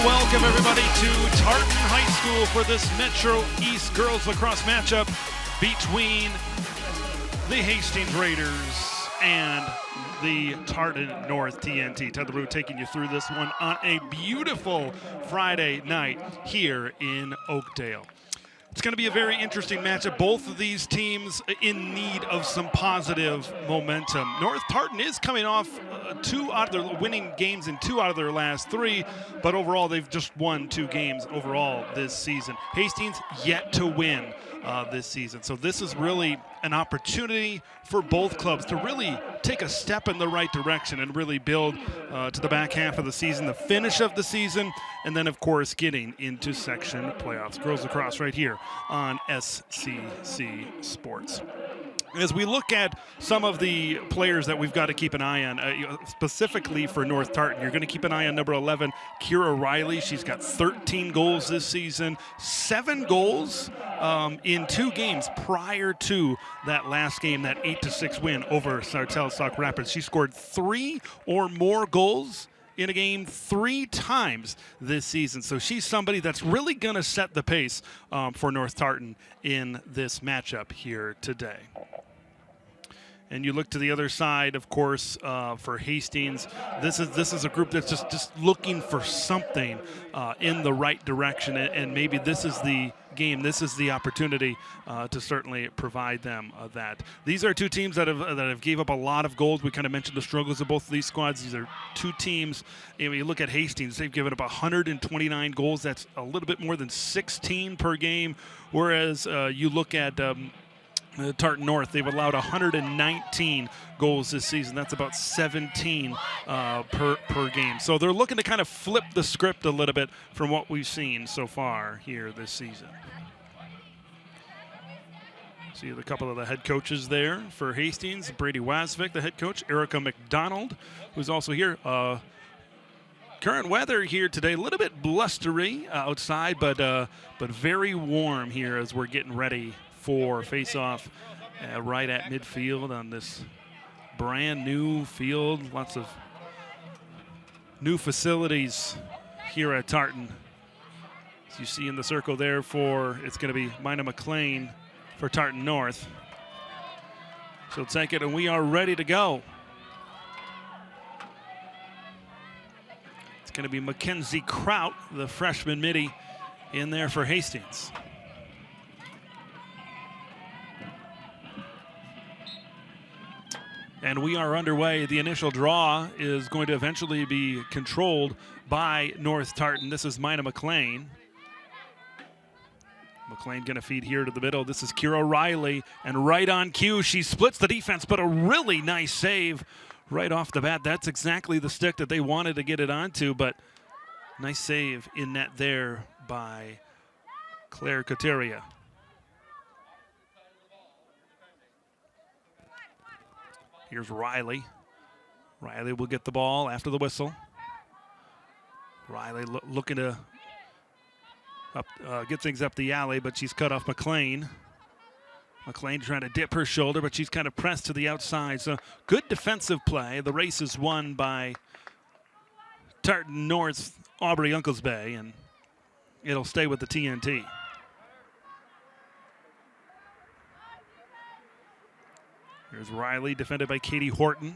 Welcome everybody to Tartan High School for this Metro East girls lacrosse matchup between the Hastings Raiders and the Tartan North TNT. Ted LaRue taking you through this one on a beautiful Friday night here in Oakdale. It's going to be a very interesting matchup. Both of these teams in need of some positive momentum. North Tartan is coming off winning games in 2 out of their last 3, but overall they've just won 2 games overall this season. Hastings yet to win this season. So this is really an opportunity for both clubs to really take a step in the right direction and really build to the back half of the season, the finish of the season, and then of course getting into section playoffs. Girls lacrosse right here on SCC Sports. As we look at some of the players that we've got to keep an eye on, specifically for North Tartan, you're going to keep an eye on number 11, Kira Riley. She's got 13 goals this season, 7 goals in 2 games prior to that last game, that 8-6 win over Sartell Sauk Rapids. She scored 3 or more goals in a game 3 times this season. So she's somebody that's really going to set the pace for North Tartan in this matchup here today. And you look to the other side, of course, for Hastings. This is a group that's just looking for something in the right direction, and maybe this is the game. This is the opportunity to certainly provide them that. These are 2 teams that have gave up a lot of goals. We kind of mentioned the struggles of both of these squads. These are 2 teams. And when you look at Hastings, they've given up 129 goals. That's a little bit more than 16 per game. Whereas you look at Tartan North, they've allowed 119 goals this season. That's about 17 per game. So they're looking to kind of flip the script a little bit from what we've seen so far here this season. See a couple of the head coaches there for Hastings. Brady Wasvik, the head coach. Erica McDonald, who's also here. Current weather here today, a little bit blustery outside, but very warm here as we're getting ready for face-off right at midfield on this brand new field. Lots of new facilities here at Tartan. As you see in the circle there it's going to be Mina McLean for Tartan North. She'll take it, and we are ready to go. It's going to be Mackenzie Kraut, the freshman midi, in there for Hastings. And we are underway. The initial draw is going to eventually be controlled by North Tartan. This is Mina McLean. McLean going to feed here to the middle. This is Kira Riley, and right on cue, she splits the defense, but a really nice save right off the bat. That's exactly the stick that they wanted to get it onto, but nice save in net there by Claire Coteria. Here's Riley. Riley will get the ball after the whistle. Riley looking to get things up the alley, but she's cut off McLean. McLean trying to dip her shoulder, but she's kind of pressed to the outside. So good defensive play. The race is won by Tartan North's Aubrey Unclesbay, and it'll stay with the TNT. Here's Riley, defended by Katie Horton,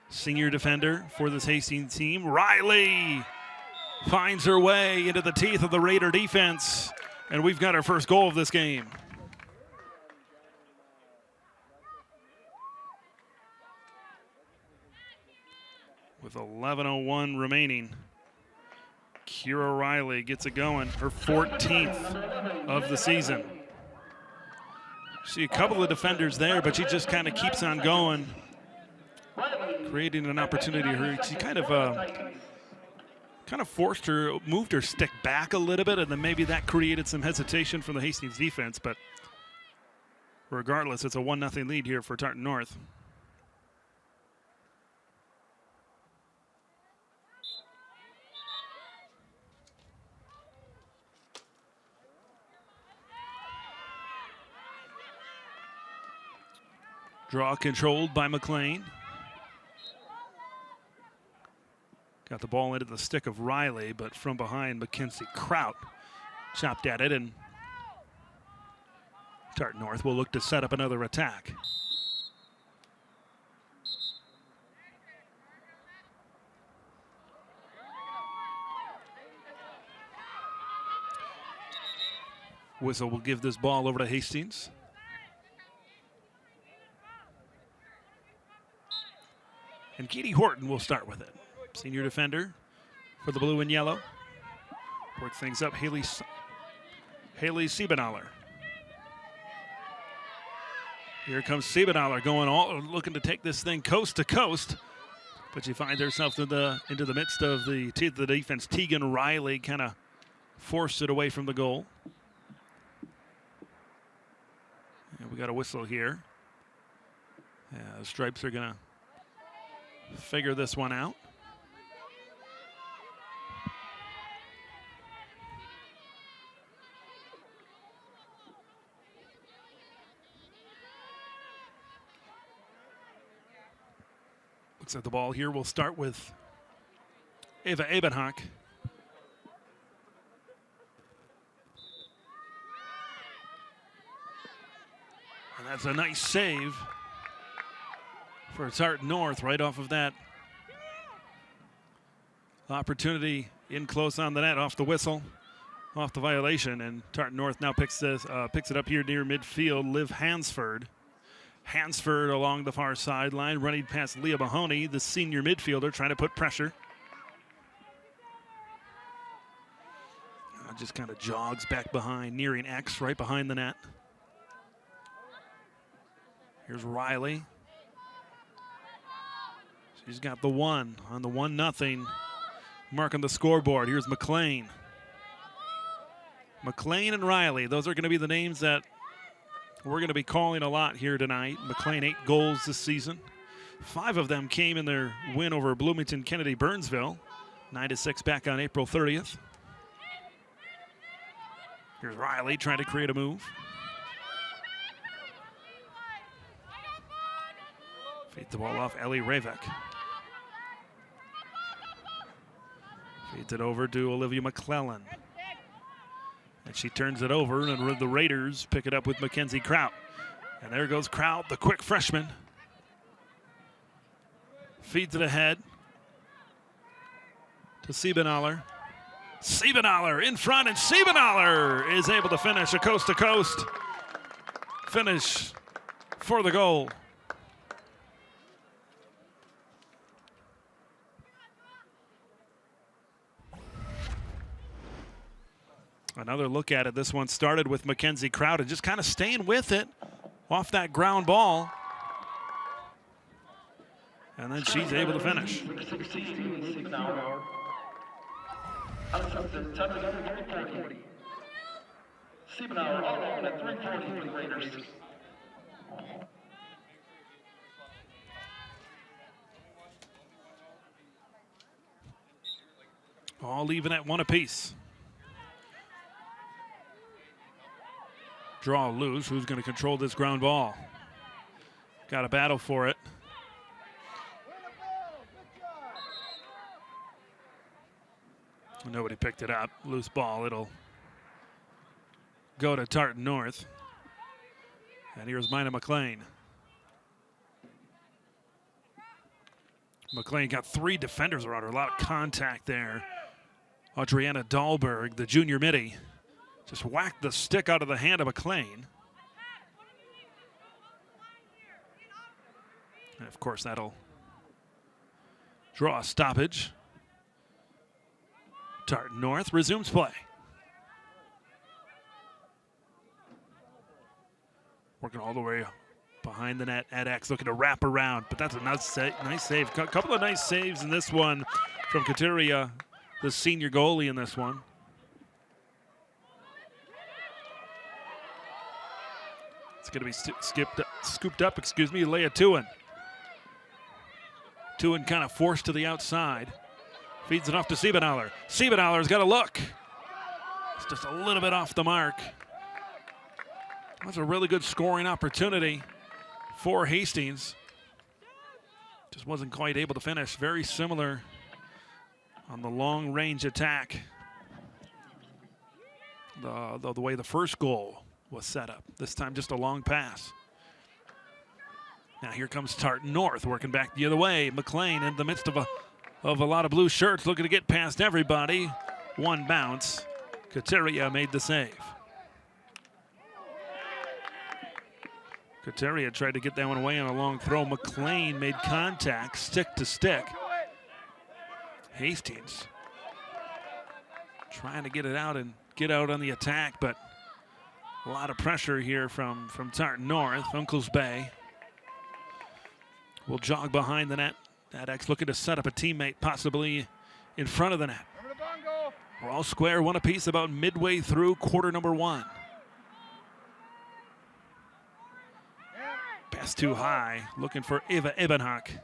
senior defender for this Hastings team. Riley finds her way into the teeth of the Raider defense, and we've got our first goal of this game. With 11:01 remaining, Kira Riley gets it going, her 14th of the season. See a couple of defenders there, but she just kind of keeps on going, creating an opportunity. She kind of moved her stick back a little bit, and then maybe that created some hesitation from the Hastings defense. But regardless, it's a 1-0 lead here for Tartan North. Draw controlled by McLean. Got the ball into the stick of Riley, but from behind, Mackenzie Kraut chopped at it, and Tartan North will look to set up another attack. Whistle will give this ball over to Hastings. And Katie Horton will start with it. Senior defender for the blue and yellow. Works things up, Haley Siebenaller. Here comes Siebenaller going looking to take this thing coast to coast. But she finds herself into the midst of the defense. Tegan Riley kind of forced it away from the goal. And we got a whistle here. Yeah, the Stripes are going to figure this one out. Looks like the ball here will start with Ava Ebenhock. And that's a nice save for Tartan North right off of that opportunity in close on the net, off the whistle, off the violation. And Tartan North now picks it up here near midfield. Liv Hansford. Hansford along the far sideline, running past Leah Mahoney, the senior midfielder, trying to put pressure. Just kind of jogs back behind, nearing X, right behind the net. Here's Riley. She's got the one on the 1-0 mark on the scoreboard. Here's McLean. McLean and Riley, those are going to be the names that we're going to be calling a lot here tonight. McLean 8 goals this season. 5 of them came in their win over Bloomington Kennedy Burnsville. 9-6 back on April 30th. Here's Riley trying to create a move. Feed the ball off Ellie Ravek. Feeds it over to Olivia McClellan. And she turns it over, and the Raiders pick it up with Mackenzie Kraut. And there goes Kraut, the quick freshman. Feeds it ahead to Siebenaller. Siebenaller in front, and Siebenaller is able to finish a coast-to-coast finish for the goal. Another look at it. This one started with Mackenzie Kraut and just kind of staying with it off that ground ball. And then she's able to finish. All even at 1 apiece. Draw loose. Who's going to control this ground ball? Got a battle for it. Nobody picked it up. Loose ball. It'll go to Tartan North. And here's Mina McLean. McLean got 3 defenders around her. A lot of contact there. Adriana Dahlberg, the junior midi, just whacked the stick out of the hand of McLean. And of course, that'll draw a stoppage. Tartan North resumes play. Working all the way behind the net at X, looking to wrap around, but that's a nice save. A couple of nice saves in this one from Kateria, the senior goalie in this one. It's going to be scooped up, Leah Tuin. Tuin kind of forced to the outside. Feeds it off to Siebenaller. Siebenaller's got a look. It's just a little bit off the mark. That's a really good scoring opportunity for Hastings. Just wasn't quite able to finish. Very similar on the long-range attack. The way the first goal was set up. This time just a long pass. Now here comes Tartan North working back the other way. McLean in the midst of a lot of blue shirts looking to get past everybody. One bounce. Kateria made the save. Kateria tried to get that one away on a long throw. McLean made contact, stick to stick. Hastings trying to get it out and get out on the attack, but a lot of pressure here from Tartan North. Uncle's Bay will jog behind the net. Adex looking to set up a teammate possibly in front of the net. We're all square, one apiece, about midway through quarter number 1. Pass too high, looking for Eva Ebenhak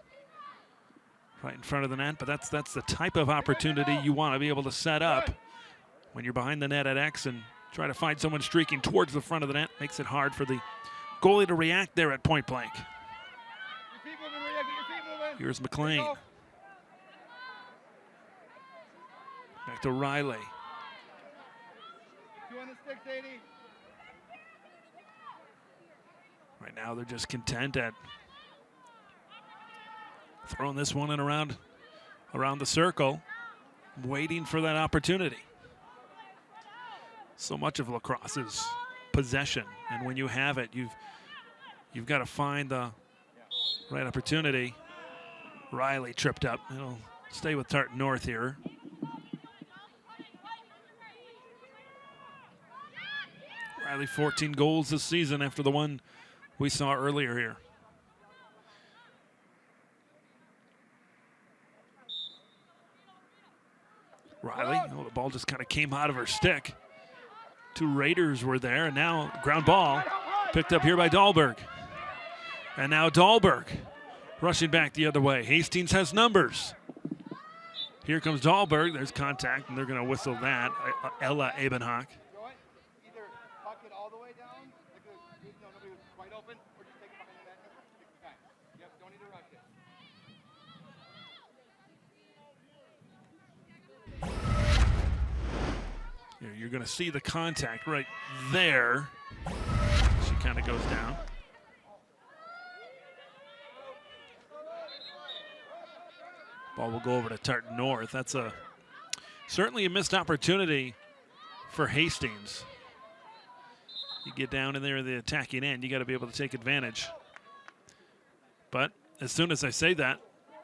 right in front of the net, but that's the type of opportunity you want to be able to set up when you're behind the net at X and try to find someone streaking towards the front of the net. Makes it hard for the goalie to react there at point blank. Here's McLean. Back to Riley. 2 on the sticks, 80. Right now they're just content at throwing this one in around the circle, waiting for that opportunity. So much of lacrosse is possession, and when you have it, you've got to find the right opportunity. Riley tripped up. It'll stay with Tartan North here. Riley 14 goals this season after the one we saw earlier here. Riley, oh, the ball just kind of came out of her stick. 2 Raiders were there, and now ground ball picked up here by Dahlberg. And now Dahlberg rushing back the other way. Hastings has numbers. Here comes Dahlberg. There's contact, and they're going to whistle that. Ella Ebenhak. Either puck it all the way down, like nobody was quite open, or just take it behind the net and take the time. Yep, don't need to rush it. You're going to see the contact right there. She kind of goes down. Ball will go over to Tartan North. That's certainly a missed opportunity for Hastings. You get down in there at the attacking end, you got to be able to take advantage. But as soon as I say that,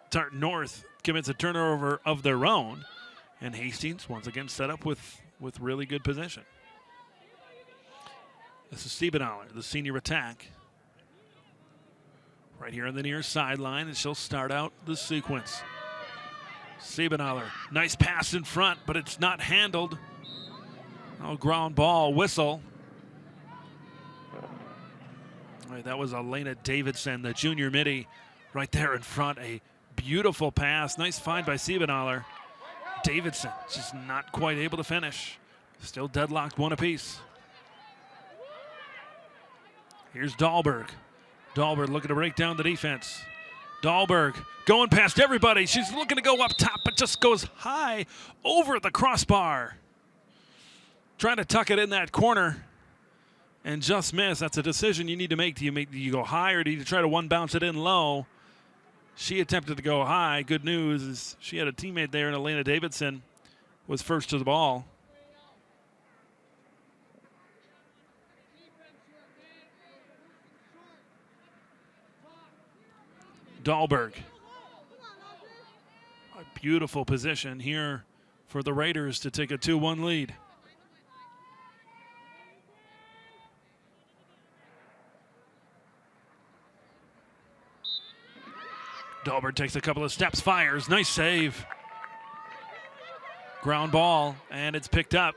Tartan North commits a turnover of their own, and Hastings once again set up with really good possession. This is Siebenaller, the senior attack. Right here on the near sideline, and she'll start out the sequence. Siebenaller, nice pass in front, but it's not handled. Oh, ground ball, whistle. All right, that was Elena Davidson, the junior midi, right there in front. A beautiful pass, nice find by Siebenaller. Davidson just not quite able to finish. Still deadlocked, one apiece. Here's Dahlberg. Dahlberg looking to break down the defense. Dahlberg going past everybody. She's looking to go up top, but just goes high over the crossbar. Trying to tuck it in that corner and just miss. That's a decision you need to make. Do you go high, or do you try to one bounce it in low? She attempted to go high. Good news is she had a teammate there, and Elena Davidson was first to the ball. Dahlberg. A beautiful position here for the Raiders to take a 2-1 lead. Dahlberg takes a couple of steps, fires, nice save. Ground ball, and it's picked up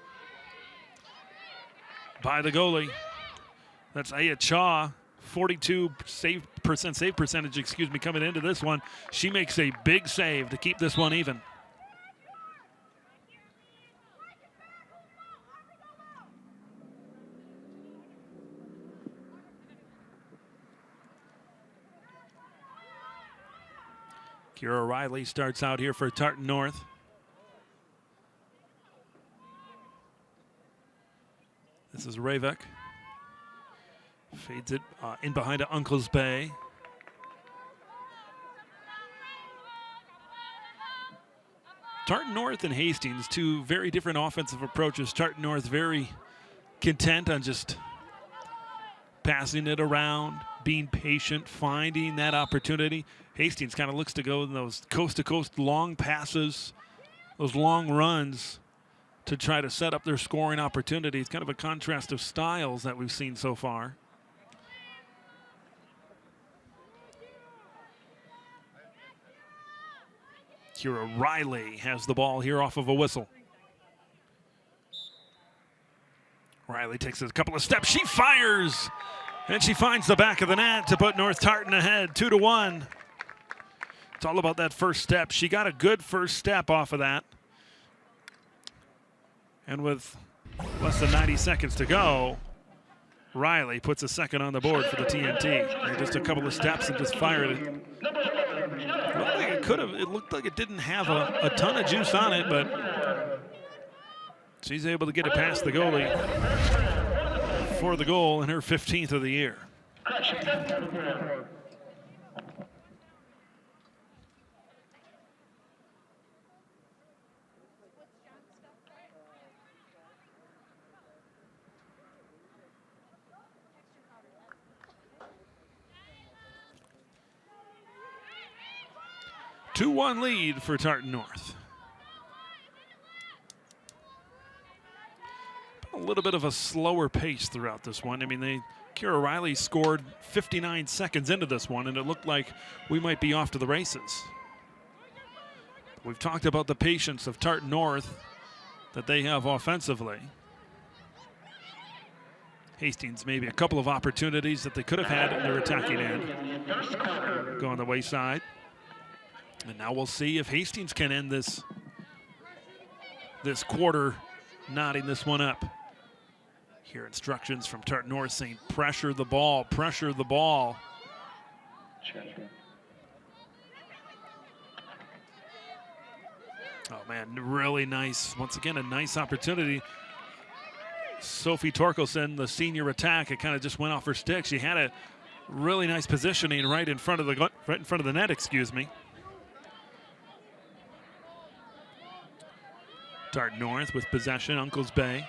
by the goalie. That's Aya Chaw. 42% save percentage, coming into this one. She makes a big save to keep this one even. Kira Riley starts out here for Tartan North. This is Ravek. Fades it in behind to Uncle's Bay. Tartan North and Hastings, two very different offensive approaches. Tartan North very content on just passing it around, being patient, finding that opportunity. Hastings kind of looks to go in those coast-to-coast long passes, those long runs to try to set up their scoring opportunities. Kind of a contrast of styles that we've seen so far. Kira Riley has the ball here off of a whistle. Riley takes a couple of steps. She fires, and she finds the back of the net to put North Tartan ahead, 2-1. It's all about that first step. She got a good first step off of that. And with less than 90 seconds to go, Riley puts a second on the board for the TNT. Just a couple of steps and just fired it. It looked like it didn't have a ton of juice on it, but she's able to get it past the goalie for the goal in her 15th of the year. 2-1 lead for Tartan North. A little bit of a slower pace throughout this one. I mean, Kira Riley scored 59 seconds into this one, and it looked like we might be off to the races. We've talked about the patience of Tartan North that they have offensively. Hastings maybe a couple of opportunities that they could have had in their attacking end. Go on the wayside. And now we'll see if Hastings can end this quarter, knotting this one up. Here instructions from Tartan North saying pressure the ball, pressure the ball. Oh man, really nice. Once again, a nice opportunity. Sophie Torkelson, the senior attack, it kind of just went off her stick. She had a really nice positioning right in front of the net, excuse me. Tartan North with possession, Uncle's Bay.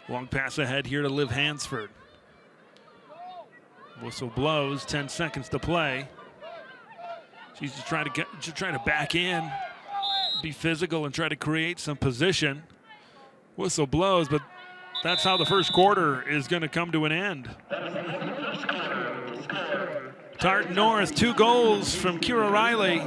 Long pass ahead here to Liv Hansford. Whistle blows, 10 seconds to play. She's just trying to back in, be physical and try to create some position. Whistle blows, but that's how the first quarter is going to come to an end. Tartan North, 2 goals from Kira Riley.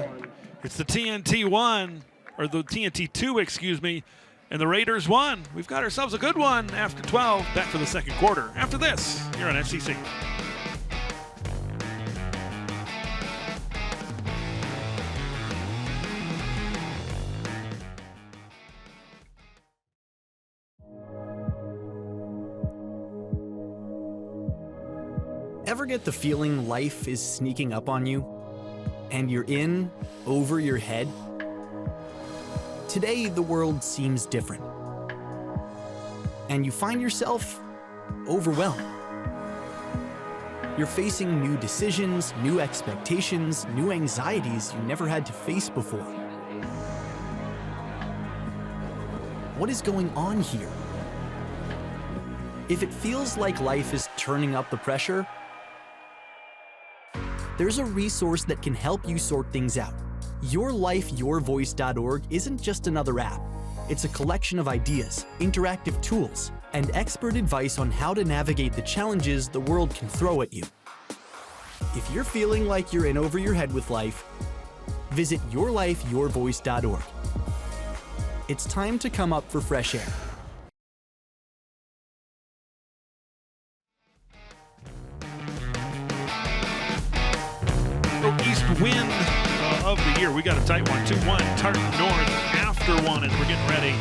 It's the TNT 1, or the TNT 2, excuse me, and the Raiders 1. We've got ourselves a good one after 12. Back for the second quarter after this here on SCC. Ever get the feeling life is sneaking up on you and you're in over your head? Today, the world seems different, and you find yourself overwhelmed. You're facing new decisions, new expectations, new anxieties you never had to face before. What is going on here? If it feels like life is turning up the pressure, there's a resource that can help you sort things out. YourLifeYourVoice.org isn't just another app. It's a collection of ideas, interactive tools, and expert advice on how to navigate the challenges the world can throw at you. If you're feeling like you're in over your head with life, visit YourLifeYourVoice.org. It's time to come up for fresh air. East win of the year. We got a tight one, 2-1. Tartan North after one as we're getting ready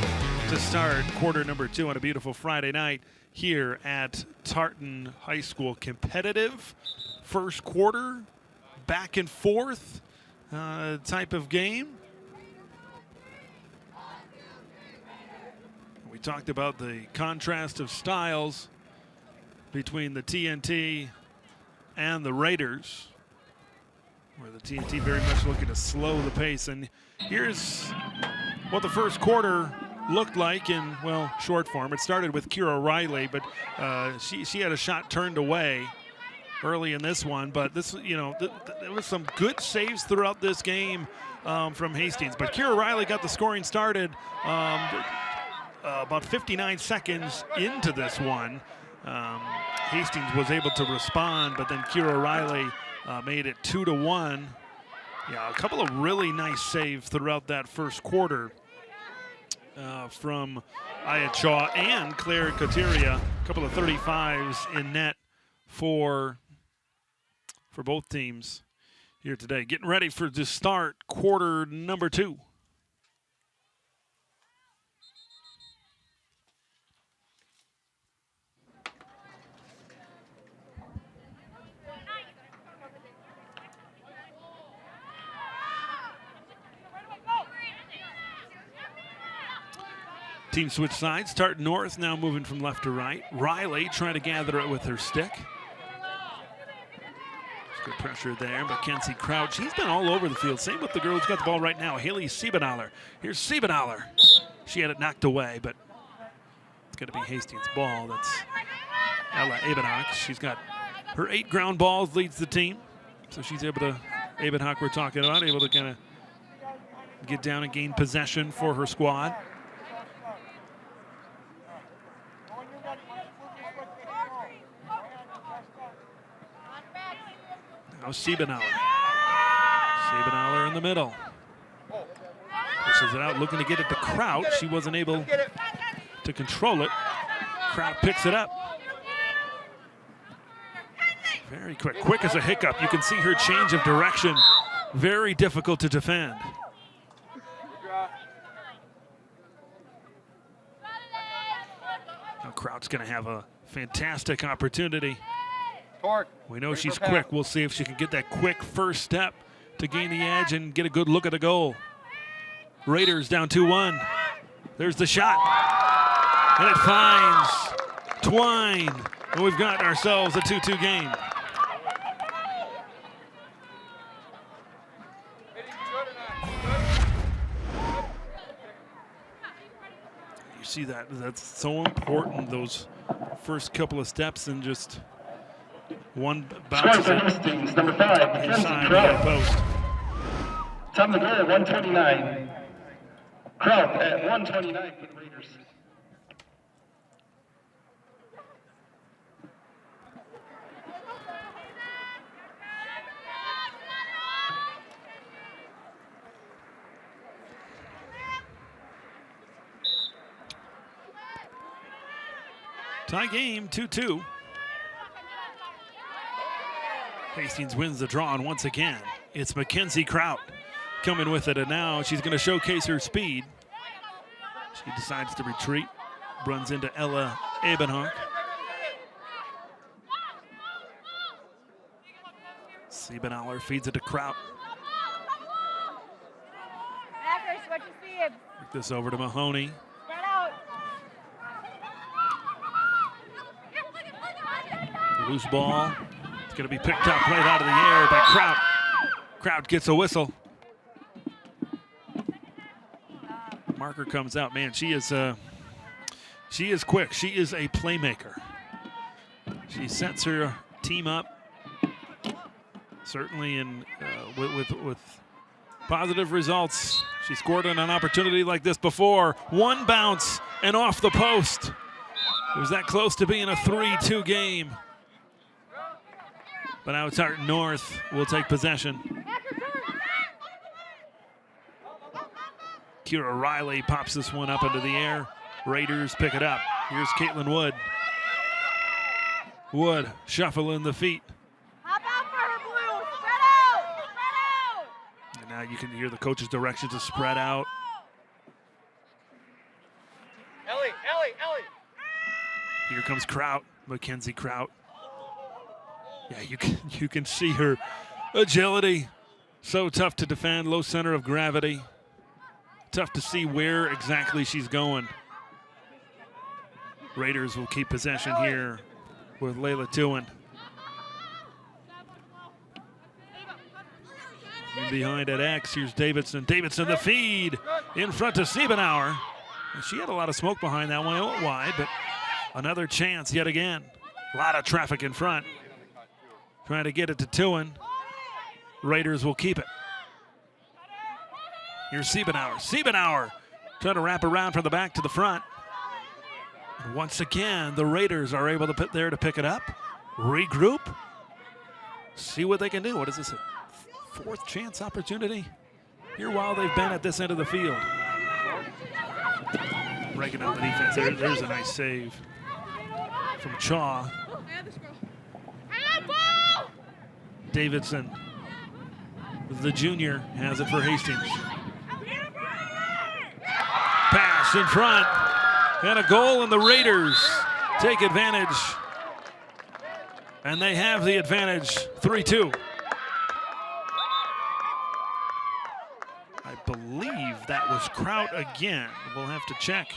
to start quarter number 2 on a beautiful Friday night here at Tartan High School. Competitive first quarter, back and forth type of game. We talked about the contrast of styles between the TNT and the Raiders, where the TNT very much looking to slow the pace. And here's what the first quarter looked like in, well, short form. It started with Kira Riley, but she had a shot turned away early in this one. But this, there was some good saves throughout this game from Hastings. But Kira Riley got the scoring started about 59 seconds into this one. Hastings was able to respond, but then Kira Riley made it 2-1. Yeah, a couple of really nice saves throughout that first quarter from Ayachaw and Claire Coteria. A couple of 35s in net for both teams here today. Getting ready for the start quarter number 2. Team switch sides. Tartan North now moving from left to right. Riley trying to gather it with her stick. Good pressure there. Mackenzie Crouch, he's been all over the field. Same with the girl who's got the ball right now, Haley Siebenaller. Here's Siebenaller. She had it knocked away, but it's going to be Hastings' ball. That's Ella Ebenhock. She's got her 8 ground balls, leads the team. So she's able to, Ebenhock we're talking about, able to kind of get down and gain possession for her squad. Now Siebenaller. Siebenaller in the middle. Pushes it out, looking to get it to Kraut. She wasn't able to control it. Kraut picks it up. Very quick. Quick as a hiccup. You can see her change of direction. Very difficult to defend. Now Kraut's going to have a fantastic opportunity. We know she's quick. We'll see if she can get that quick first step to gain the edge and get a good look at the goal. Raiders down 2-1. There's the shot. And it finds Twine. And we've got ourselves a 2-2 game. You see that? That's so important, those first couple of steps, and just one bounce Hastings, number 5, inside the post. Time to go, 129. Kraut at 129 for the Raiders. Tie game, 2-2. Hastings wins the draw, and once again, it's Mackenzie Kraut coming with it, and now she's going to showcase her speed. She decides to retreat, runs into Ella Ebenhock. Siebenaller feeds it to Kraut. Work this over to Mahoney. Loose ball. It's going to be picked up right out of the air by Kraut. Kraut gets a whistle. Marker comes out. Man, she is quick. She is a playmaker. She sets her team up, certainly in with positive results. She scored on an opportunity like this before. One bounce and off the post. It was that close to being a 3-2 game. But now Tartan North will take possession. Kira Riley pops this one up into the air. Raiders pick it up. Here's Caitlin Wood. Wood shuffling the feet. Hop out for her, Blue. Spread out. And now you can hear the coach's direction to spread out. Ellie. Here comes Kraut, Mackenzie Kraut. Yeah, you can see her agility. So tough to defend, low center of gravity. Tough to see where exactly she's going. Raiders will keep possession here with Layla Tewin. In behind at X, here's Davidson. Davidson the feed in front to Siebenauer. She had a lot of smoke behind that one. It went wide, but another chance yet again. A lot of traffic in front. Trying to get it to Tewin. Raiders will keep it. Here's Siebenauer. Siebenauer trying to wrap around from the back to the front. And once again, the Raiders are able to put there to pick it up, regroup, see what they can do. What is this, a fourth chance opportunity? Here while they've been at this end of the field. Breaking out the defense. There's a nice save from Chaw. Davidson, the junior, has it for Hastings. Pass in front, and a goal, and the Raiders take advantage. And they have the advantage, 3-2. I believe that was Kraut again. We'll have to check.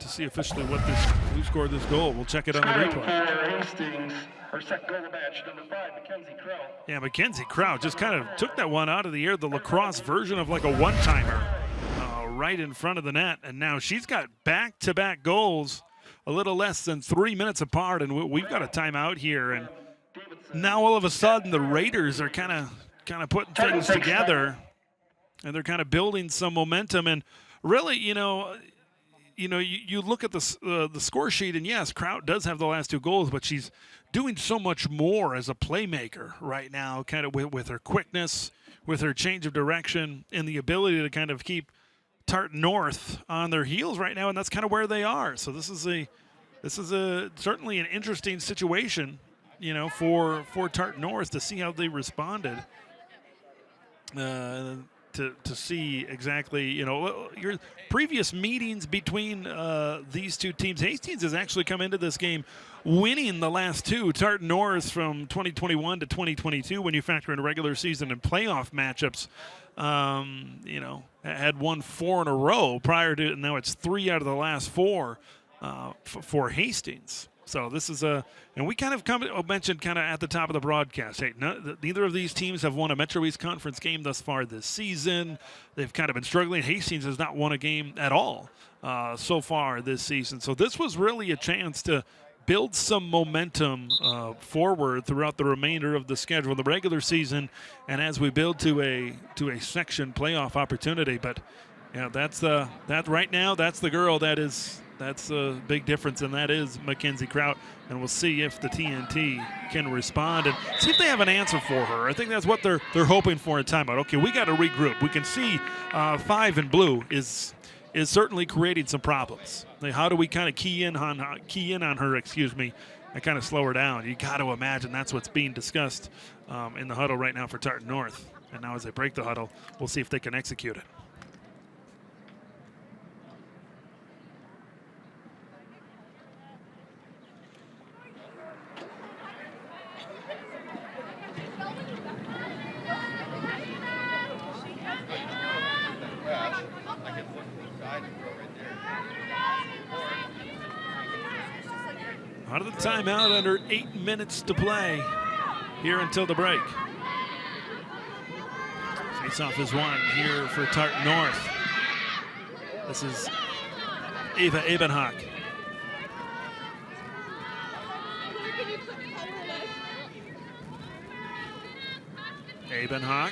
To see officially who scored this goal. We'll check it on the replay. Hastings, her second goal of the match, number 5, Mackenzie Kraut. Yeah, Mackenzie Kraut just kind of took that one out of the air, the lacrosse version of like a one-timer, right in front of the net. And now she's got back-to-back goals, a little less than 3 minutes apart, and we've got a timeout here. And now all of a sudden the Raiders are kind of putting things together, and they're kind of building some momentum. And really, you look at the score sheet, and yes, Kraut does have the last 2 goals, but she's doing so much more as a playmaker right now, kind of with her quickness, with her change of direction, and the ability to kind of keep Tartan North on their heels right now, and that's kind of where they are. So this is certainly an interesting situation, for Tartan North to see how they responded. To see exactly, your previous meetings between these two teams. Hastings has actually come into this game winning the last 2. Tartan North from 2021 to 2022, when you factor in regular season and playoff matchups, had won 4 in a row prior to, and now it's 3 out of the last 4 for Hastings. So this is and we kind of mentioned kind of at the top of the broadcast, hey, neither of these teams have won a Metro East Conference game thus far this season. They've kind of been struggling. Hastings has not won a game at all so far this season. So this was really a chance to build some momentum forward throughout the remainder of the schedule, the regular season, and as we build to a section playoff opportunity. But that right now, that's the girl that's a big difference, and that is Mackenzie Kraut. And we'll see if the TNT can respond and see if they have an answer for her. I think that's what they're hoping for in timeout. Okay, we got to regroup. We can see 5 in blue is certainly creating some problems. Like, how do we kind of key in on her? And kind of slow her down. You got to imagine that's what's being discussed in the huddle right now for Tartan North. And now as they break the huddle, we'll see if they can execute it. Out of the timeout, under 8 minutes to play here until the break. Face-off is won here for Tartan North. This is Ava Ebenhock. Ebenhock.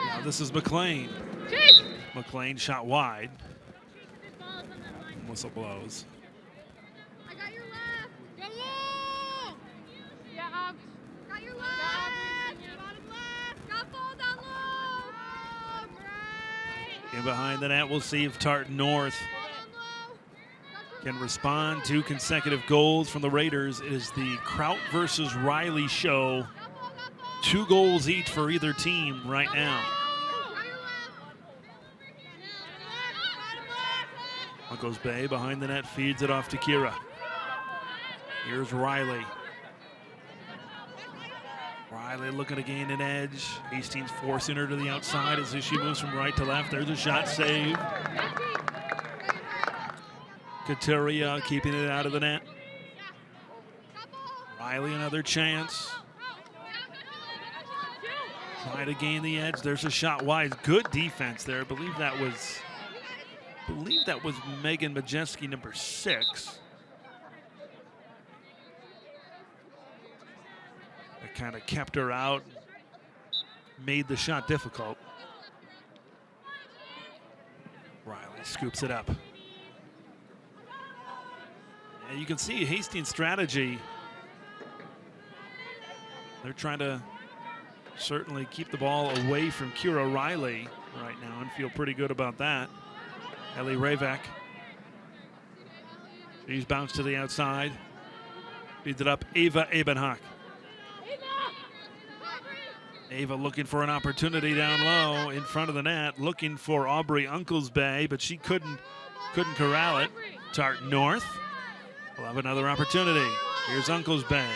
Now this is McLean. McLean shot wide. Whistle blows. I got your left. Go low. Yeah, got your left. Bottom left. Got ball down low. Right. In behind the net, we'll see if Tartan North can respond to consecutive goals from the Raiders. It is the Kraut versus Riley show. 2 goals each for either team right now. Goes Bay behind the net, feeds it off to Kira. Here's Riley. Riley looking to gain an edge. Hastings forcing her to the outside as she moves from right to left. There's a shot save. Kateria keeping it out of the net. Riley another chance. Trying to gain the edge. There's a shot wide. Good defense there. I believe that was Megan Majeski, number 6. That kind of kept her out, made the shot difficult. Riley scoops it up. And you can see Hastings' strategy. They're trying to certainly keep the ball away from Kira Riley right now and feel pretty good about that. Ellie Ravek. She's bounced to the outside. Feeds it up, Ava Ebenhock. Ava looking for an opportunity down low in front of the net, looking for Aubrey Unclesbay, but she couldn't corral it. Tartan North will have another opportunity. Here's Unclesbay.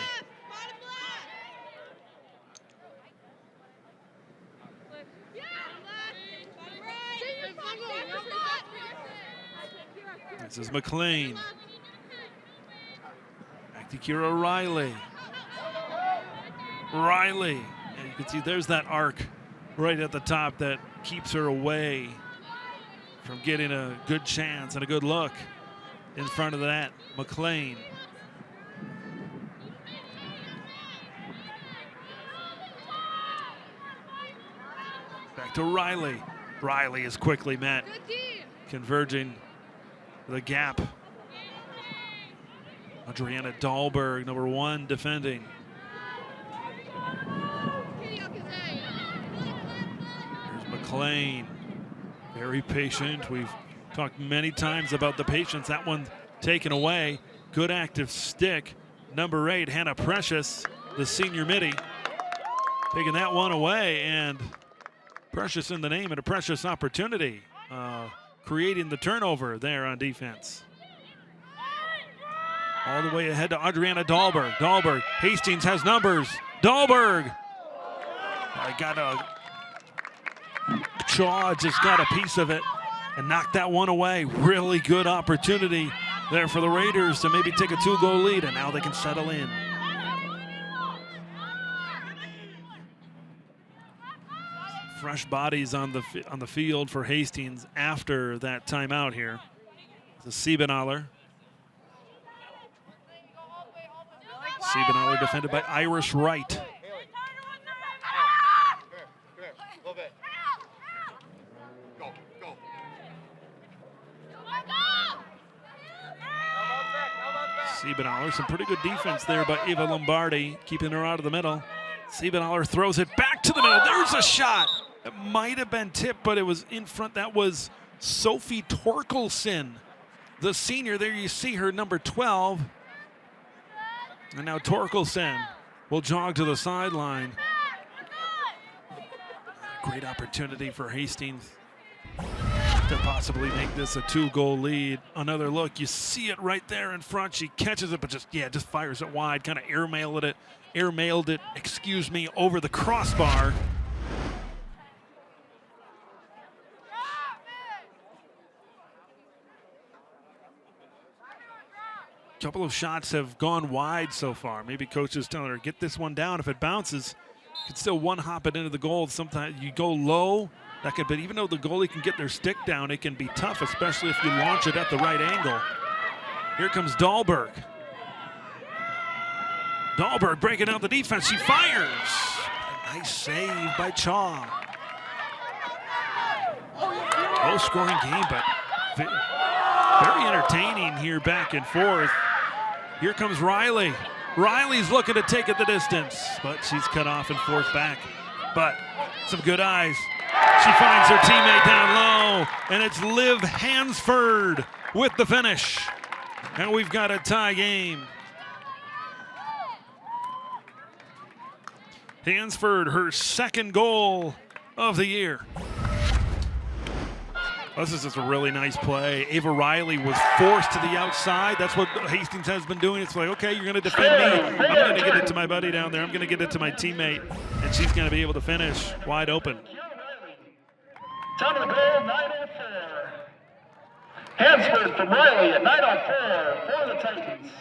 This is McLean. Back to Kira Riley. Riley. And you can see there's that arc right at the top that keeps her away from getting a good chance and a good look in front of that. McLean. Back to Riley. Riley is quickly met, converging the gap. Adriana Dahlberg, number 1, defending. Here's McLean, very patient. We've talked many times about the patience. That one taken away. Good active stick. Number 8, Hannah Precious, the senior midi, taking that one away, and Precious in the name and a precious opportunity. Creating the turnover there on defense. All the way ahead to Adriana Dahlberg. Dahlberg, Hastings has numbers. Dahlberg! Shaw just got a piece of it and knocked that one away. Really good opportunity there for the Raiders to maybe take a 2-goal lead, and now they can settle in. Fresh bodies on the field for Hastings after that timeout here. It's a Siebenaller. Siebenaller defended by Irish Wright. Come here. A little bit. Go. Siebenaller, some pretty good defense there by Eva Lombardi, keeping her out of the middle. Siebenaller throws it back to the middle. There's a shot. It might have been tipped, but it was in front. That was Sophie Torkelson, the senior. There you see her, number 12. And now Torkelson will jog to the sideline. Great opportunity for Hastings to possibly make this a 2-goal lead. Another look, you see it right there in front. She catches it, but just fires it wide, kind of airmailed it, over the crossbar. Couple of shots have gone wide so far. Maybe coach is telling her, get this one down. If it bounces, you can still one-hop it into the goal. Sometimes you go low, but even though the goalie can get their stick down, it can be tough, especially if you launch it at the right angle. Here comes Dahlberg. Dahlberg breaking out the defense. She fires. A nice save by Chaw. Low-scoring game, but very entertaining here, back and forth. Here comes Riley. Riley's looking to take it the distance, but she's cut off and forced back. But some good eyes. She finds her teammate down low, and it's Liv Hansford with the finish. And we've got a tie game. Hansford, her 2nd goal of the year. This is just a really nice play. Ava Riley was forced to the outside. That's what Hastings has been doing. It's like, okay, you're going to defend me. I'm going to get it to my buddy down there. I'm going to get it to my teammate, and she's going to be able to finish wide open. Top of the goal, 904. Hansford from Riley at 904 for the Titans.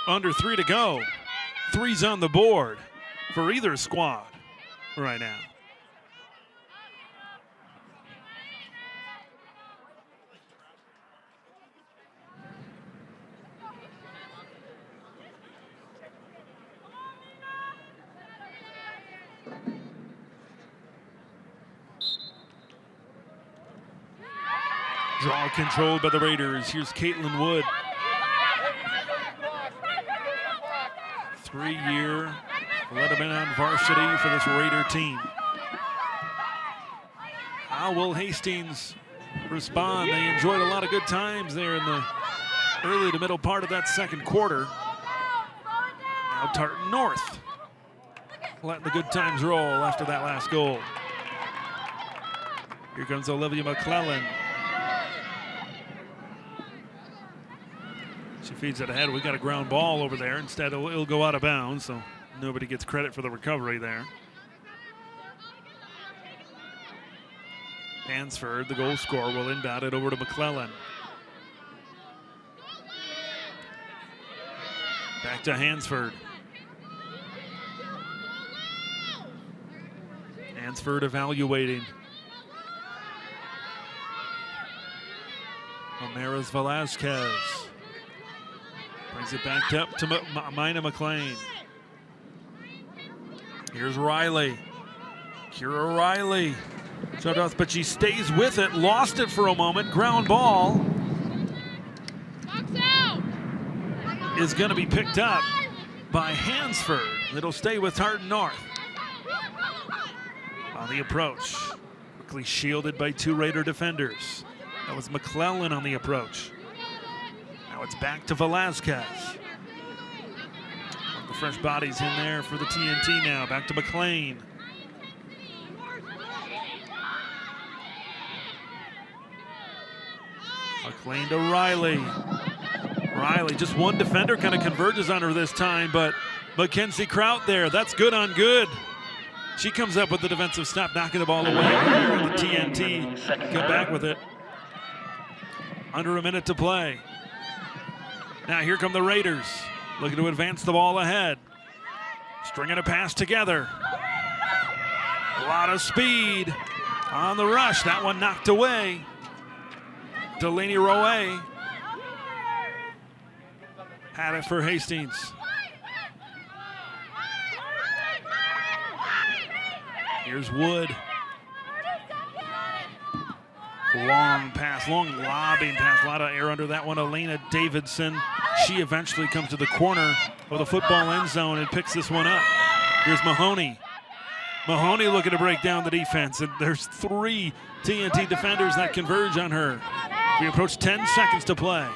Under 3 to go. 3's on the board for either squad right now. Draw controlled by the Raiders. Here's Caitlin Wood. 3-year letterman on varsity for this Raider team. How will Hastings respond? They enjoyed a lot of good times there in the early to middle part of that second quarter. Now Tartan North letting the good times roll after that last goal. Here comes Olivia McClellan. She feeds it ahead. We got a ground ball over there. Instead, it'll go out of bounds, so nobody gets credit for the recovery there. Hansford, the goal scorer, will inbound it over to McClellan. Back to Hansford. Hansford evaluating. Omeras Velasquez. Brings it back up to Mina McLean. Here's Riley. Kira Riley. Shut off, but she stays with it. Lost it for a moment. Ground ball is going to be picked up by Hansford. It'll stay with Tartan North. On the approach. Quickly shielded by 2 Raider defenders. That was McClellan on the approach. Now it's back to Velasquez. The fresh bodies in there for the TNT now. Back to McLean. McLean to Riley. Riley, just one defender kind of converges on her this time, but Mackenzie Kraut there. That's good on good. She comes up with the defensive stop, knocking the ball away. The TNT come back with it. Under a minute to play. Now here come the Raiders, looking to advance the ball ahead. Stringing a pass together. A lot of speed on the rush. That one knocked away. Delaney Rowe had it for Hastings. Here's Wood. Long pass, long lobbing pass. A lot of air under that one. Elena Davidson. She eventually comes to the corner of the football end zone and picks this one up. Here's Mahoney. Mahoney looking to break down the defense, and there's 3 TNT defenders that converge on her. We approach 10 seconds to play.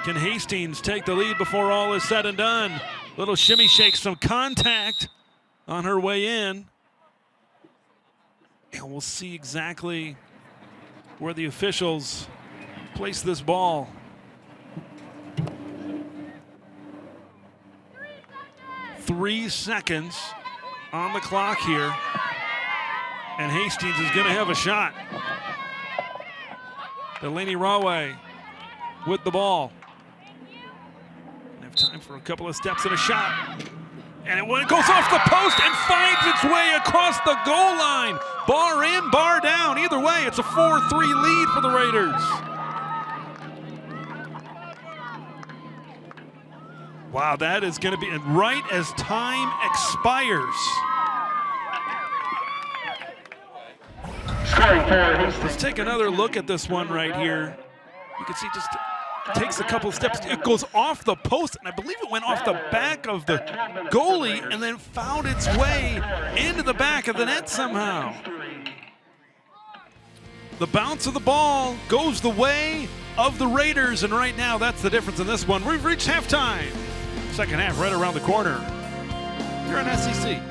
Can Hastings take the lead before all is said and done? Little shimmy shake, some contact on her way in. And we'll see exactly where the officials place this ball. 3 seconds on the clock here, and Hastings is going to have a shot. Delaney Raway with the ball. Have time for a couple of steps and a shot. And it goes off the post and finds its way across the goal line. Bar in, bar down. Either way, it's a 4-3 lead for the Raiders. Wow, that is going to be right as time expires. Let's take another look at this one right here. You can see just takes a couple steps. It goes off the post, and I believe it went off the back of the goalie and then found its way into the back of the net somehow. The bounce of the ball goes the way of the Raiders, and right now that's the difference in this one. We've reached halftime. Second half right around the corner. You're on SEC.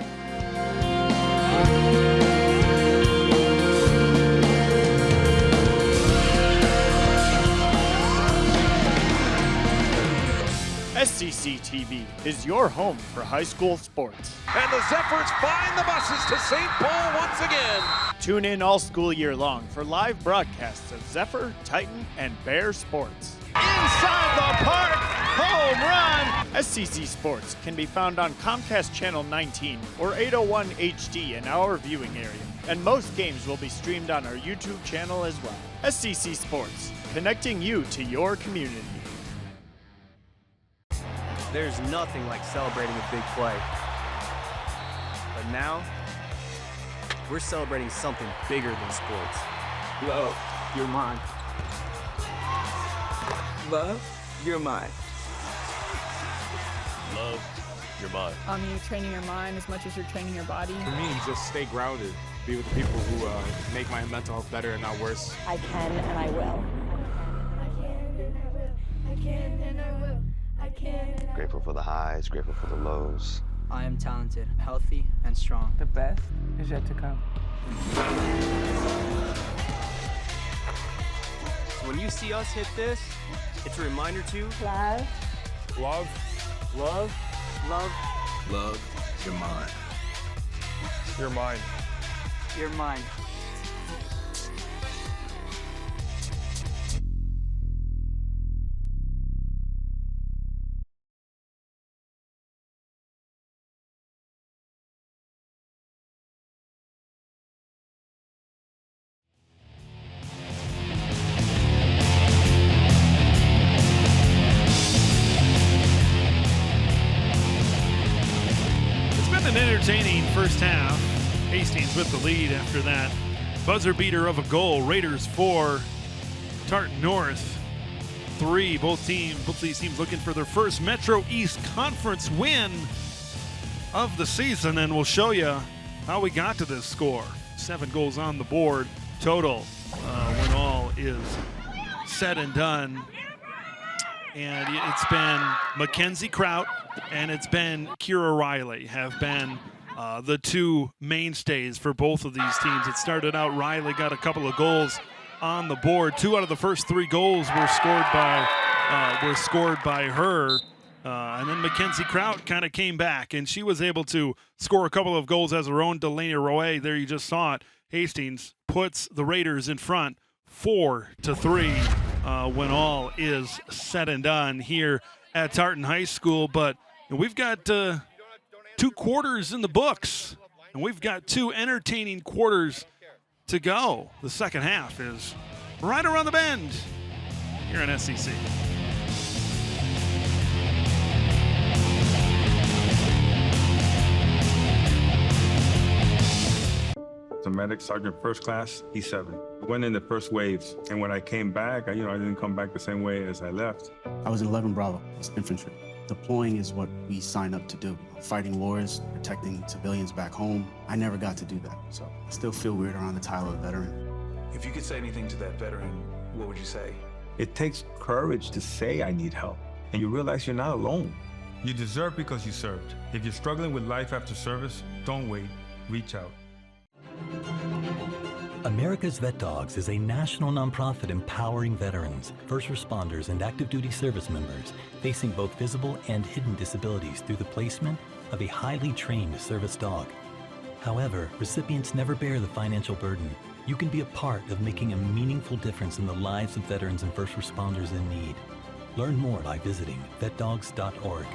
SEC TV is your home for high school sports. And the Zephyrs find the buses to St. Paul once again. Tune in all school year long for live broadcasts of Zephyr, Titan, and Bear sports. Inside the park, home run! SEC Sports can be found on Comcast Channel 19 or 801 HD in our viewing area. And most games will be streamed on our YouTube channel as well. SEC Sports, connecting you to your community. There's nothing like celebrating a big play. But now, we're celebrating something bigger than sports. Love, you're mine. Love, you're mine. Love, you're mine. You're training your mind as much as you're training your body. For me, just stay grounded. Be with the people who make my mental health better and not worse. I can and I will. I can and I will. I can. Grateful for the highs, grateful for the lows. I am talented, healthy, and strong. The best is yet to come. So when you see us hit this, it's a reminder to Love. Love. Love. Love. Love, you're mine. You're mine. You're mine. An entertaining first half. Hastings with the lead after that buzzer beater of a goal. Raiders 4, Tartan North 3. Both these teams looking for their first Metro East Conference win of the season, and we'll show you how we got to this score. 7 goals on the board total when all is said and done. And it's been Mackenzie Kraut and it's been Kira Riley have been the two mainstays for both of these teams. It started out, Riley got a couple of goals on the board. 2 out of the first 3 goals were scored by her. And then Mackenzie Kraut kind of came back, and she was able to score a couple of goals as her own. Delaney Roy, there you just saw it. Hastings puts the Raiders in front 4-3 when all is said and done here at Tartan High School. But we've got 2 quarters in the books, and we've got 2 entertaining quarters to go. The second half is right around the bend here in SEC. A medic, sergeant first class, E7. Went in the first waves, and when I came back, I didn't come back the same way as I left. I was in 11 Bravo, I was infantry. Deploying is what we signed up to do. Fighting wars, protecting civilians back home. I never got to do that, so I still feel weird around the title of veteran. If you could say anything to that veteran, what would you say? It takes courage to say I need help, and you realize you're not alone. You deserve because you served. If you're struggling with life after service, don't wait, reach out. America's Vet Dogs is a national nonprofit empowering veterans, first responders, and active duty service members facing both visible and hidden disabilities through the placement of a highly trained service dog. However, recipients never bear the financial burden. You can be a part of making a meaningful difference in the lives of veterans and first responders in need. Learn more by visiting vetdogs.org.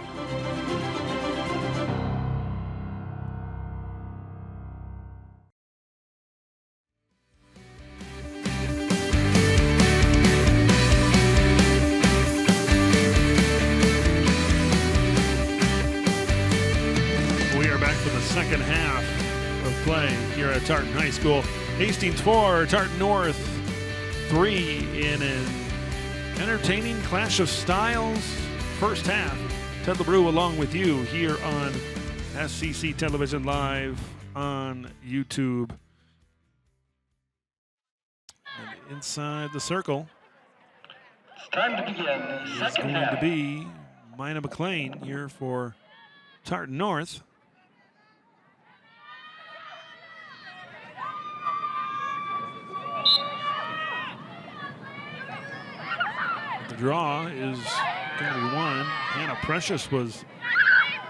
Second half of play here at Tartan High School. Hastings 4, Tartan North 3 in an entertaining clash of styles. First half, Ted LeBrew along with you here on SCC Television Live on YouTube. And inside the circle It's time to begin. is going to be Mina McLean here for Tartan North. The draw is going to be won. Hannah Precious was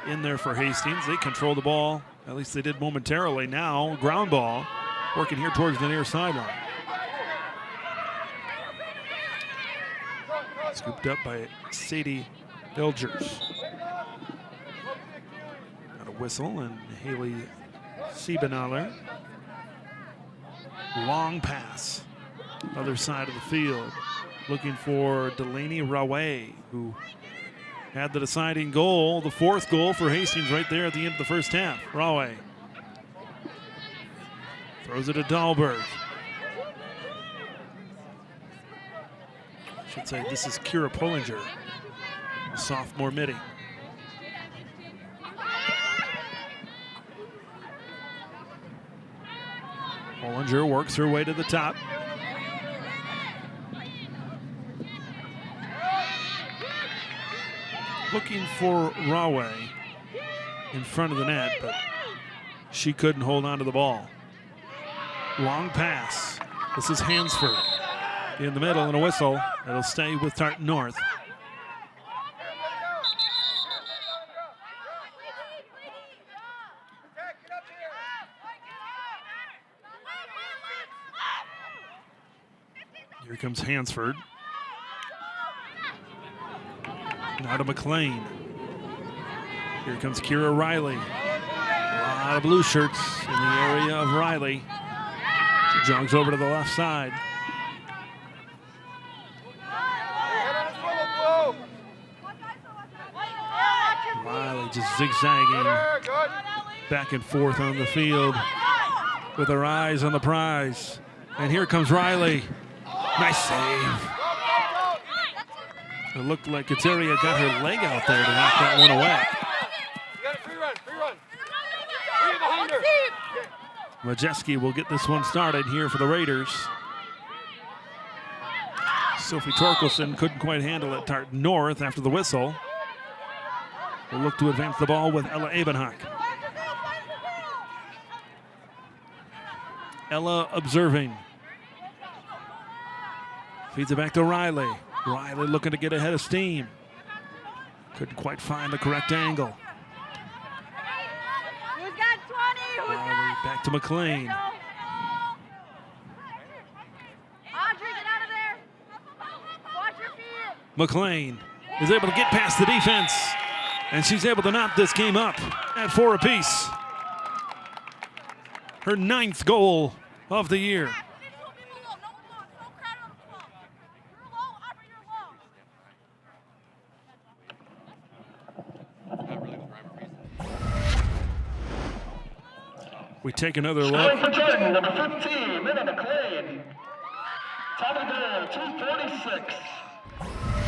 in there for Hastings. They control the ball, at least they did momentarily. Now, ground ball, working here towards the near sideline. Scooped up by Sadie Bilgers. Got a whistle, and Haley Siebenaller. Long pass, other side of the field. Looking for Delaney Rawe, who had the deciding goal, the fourth goal for Hastings right there at the end of the first half. Rawe throws it to Dahlberg. I should say this is Kira Pollinger, a sophomore midi. Pollinger works her way to the top. Looking for Rawe in front of the net, but she couldn't hold on to the ball. Long pass. This is Hansford in the middle, and a whistle. It'll stay with Tartan North. Here comes Hansford. Now to McLean. Here comes Kira Riley. A lot of blue shirts in the area of Riley. She jogs over to the left side. Riley just zigzagging back and forth on the field with her eyes on the prize. And here comes Riley. Nice save. It looked like Kateria got her leg out there to knock that one away. Majeski will get this one started here for the Raiders. Sophie Torkelson couldn't quite handle it. Tartan North after the whistle will look to advance the ball with Ella Ebenhock. Ella observing. Feeds it back to Riley. Riley looking to get ahead of steam. Couldn't quite find the correct angle. Riley back to McLean. McLean is able to get past the defense, and she's able to knot this game up at 4 apiece. Her 9th goal of the year. We take another look. Scoring for Jordan, number 15, Minna McLean. Time of the goal, 2:46.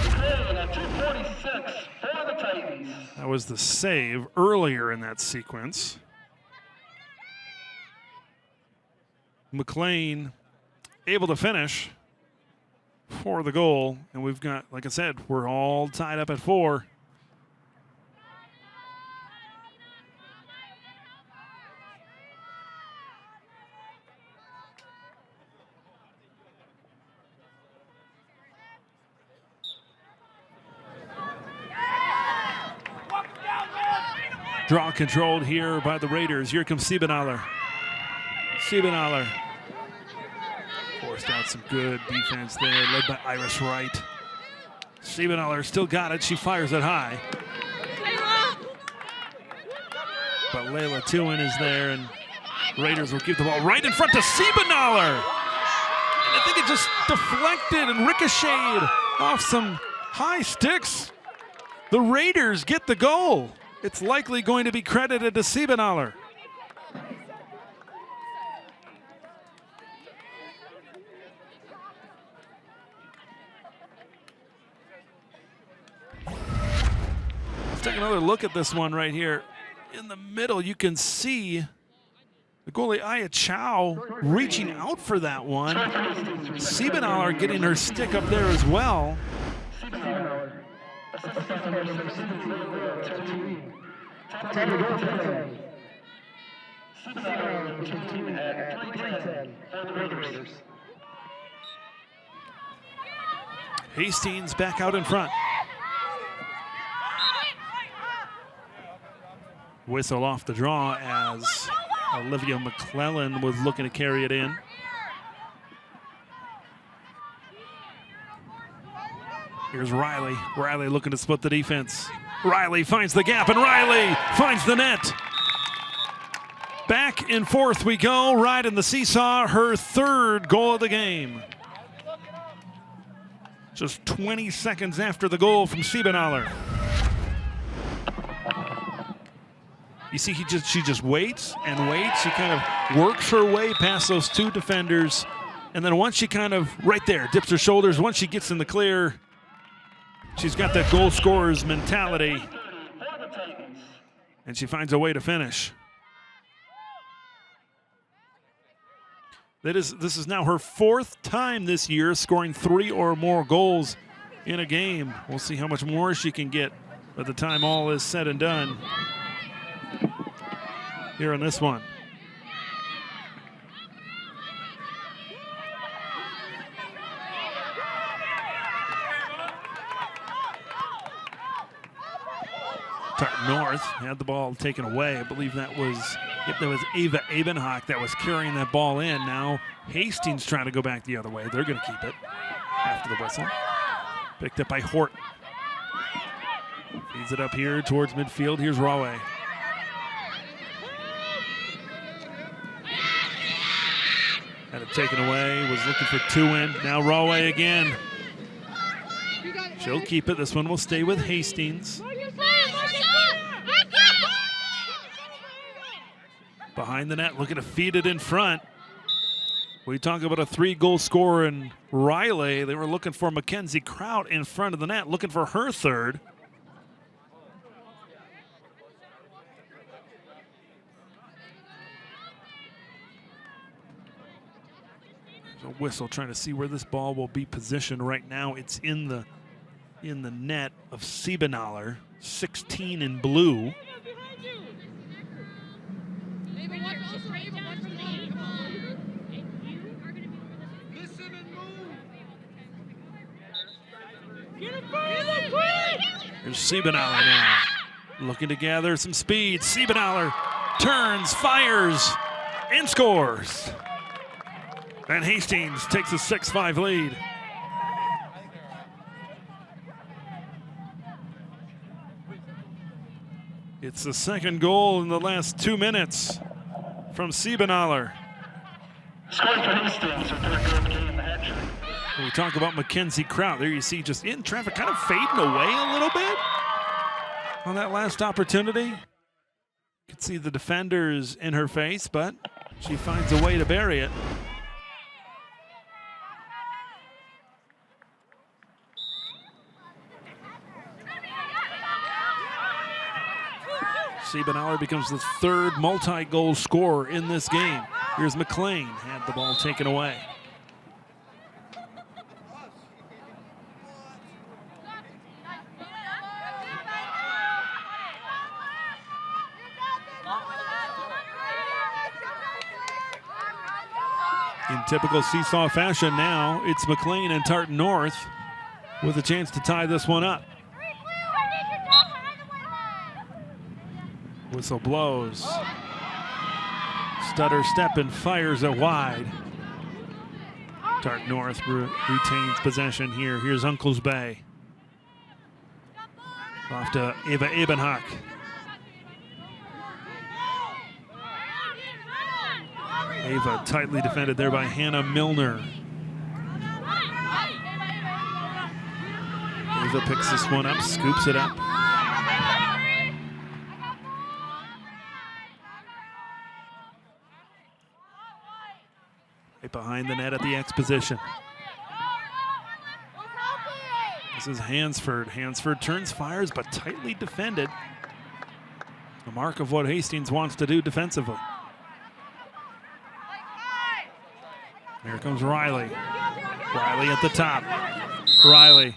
McLean at 2:46 for the Titans. That was the save earlier in that sequence. McLean able to finish for the goal. And we've got, like I said, we're all tied up at 4. Draw controlled here by the Raiders. Here comes Siebenaller. Siebenaller forced out some good defense there, led by Iris Wright. Siebenaller still got it. She fires it high. But Layla Tewin is there, and Raiders will keep the ball right in front to Siebenaller. And I think it just deflected and ricocheted off some high sticks. The Raiders get the goal. It's likely going to be credited to Siebenaller. Let's take another look at this one right here. In the middle, you can see the goalie Aya Chow reaching out for that one. Siebenaller getting her stick up there as well. Assistant number 16, number 13. Tyler Goldstein. Assistant number 15 at 310 for the Raiders. Hastings back out in front. Whistle off the draw as Olivia McClellan was looking to carry it in. Here's Riley. Riley looking to split the defense. Riley finds the gap, and Riley finds the net. Back and forth we go, right in the seesaw, her third goal of the game. Just 20 seconds after the goal from Siebenaller. You see, she just waits and waits. She kind of works her way past those two defenders. And then once she kind of, right there, dips her shoulders, once she gets in the clear, she's got that goal scorer's mentality. And she finds a way to finish. This is now her fourth time this year scoring 3 or more goals in a game. We'll see how much more she can get by the time all is said and done here in this one. Tartan North had the ball taken away. I believe that was Ava Abenhock that was carrying that ball in. Now Hastings trying to go back the other way. They're going to keep it after the whistle. Picked up by Hort. Feeds it up here towards midfield. Here's Raway. Had it taken away, was looking for 2 in. Now Raway again. She'll keep it. This one will stay with Hastings. Behind the net, looking to feed it in front. We talk about a 3-goal scorer in Riley. They were looking for Mackenzie Kraut in front of the net, looking for her third. There's a whistle trying to see where this ball will be positioned. Right now, it's in the net of Siebenaller, 16 in blue. Here's Siebenaller now, looking to gather some speed. Siebenaller turns, fires, and scores. And Hastings takes a 6-5 lead. It's the second goal in the last 2 minutes from Siebenaller. Scoring for Hastings with their third game, actually. We talk about Mackenzie Kraut. There you see just in traffic, kind of fading away a little bit on that last opportunity. You can see the defenders in her face, but she finds a way to bury it. Siebenaller becomes the third multi-goal scorer in this game. Here's McLean, had the ball taken away. In typical seesaw fashion now, it's McLean and Tartan North with a chance to tie this one up. Whistle blows. Stutter step and fires it wide. Tartan North retains possession here. Here's Uncle's Bay. Off to Ava Abenhock. Ava tightly defended there by Hannah Milner. Ava picks this one up, scoops it up. Right behind the net at the X position. This is Hansford. Hansford turns, fires, but tightly defended. The mark of what Hastings wants to do defensively. Here comes Riley. Riley at the top. Riley.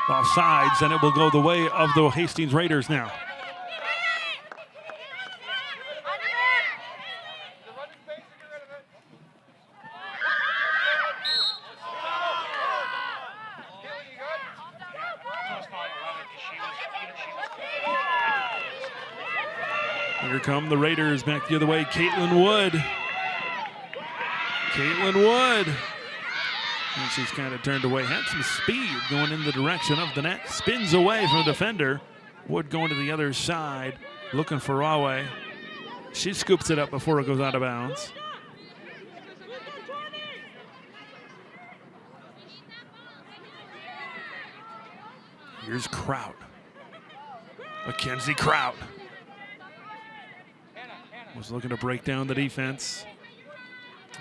off sides, and it will go the way of the Hastings Raiders now. Here come the Raiders back the other way. Caitlin Wood. And she's kind of turned away. Had some speed going in the direction of the net. Spins away from the defender. Wood going to the other side, looking for Rahway. She scoops it up before it goes out of bounds. Here's Kraut. Mackenzie Kraut was looking to break down the defense.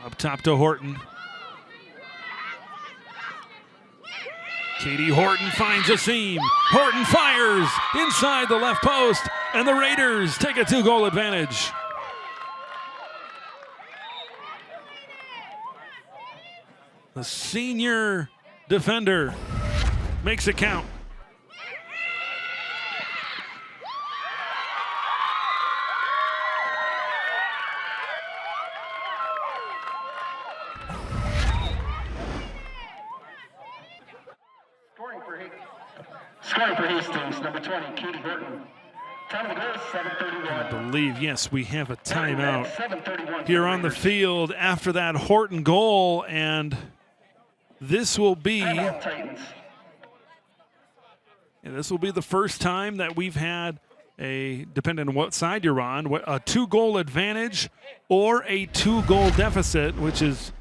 Up top to Horton. Katie Horton finds a seam. Horton fires inside the left post, and the Raiders take a 2-goal advantage. The senior defender makes it count. Scoring for Hastings, number 20, Katie Horton. Time of the goal, 7:31. I believe, yes, we have a timeout here on the field after that Horton goal, and this will be the first time that we've had a, depending on what side you're on, a 2-goal advantage or a 2-goal deficit, which is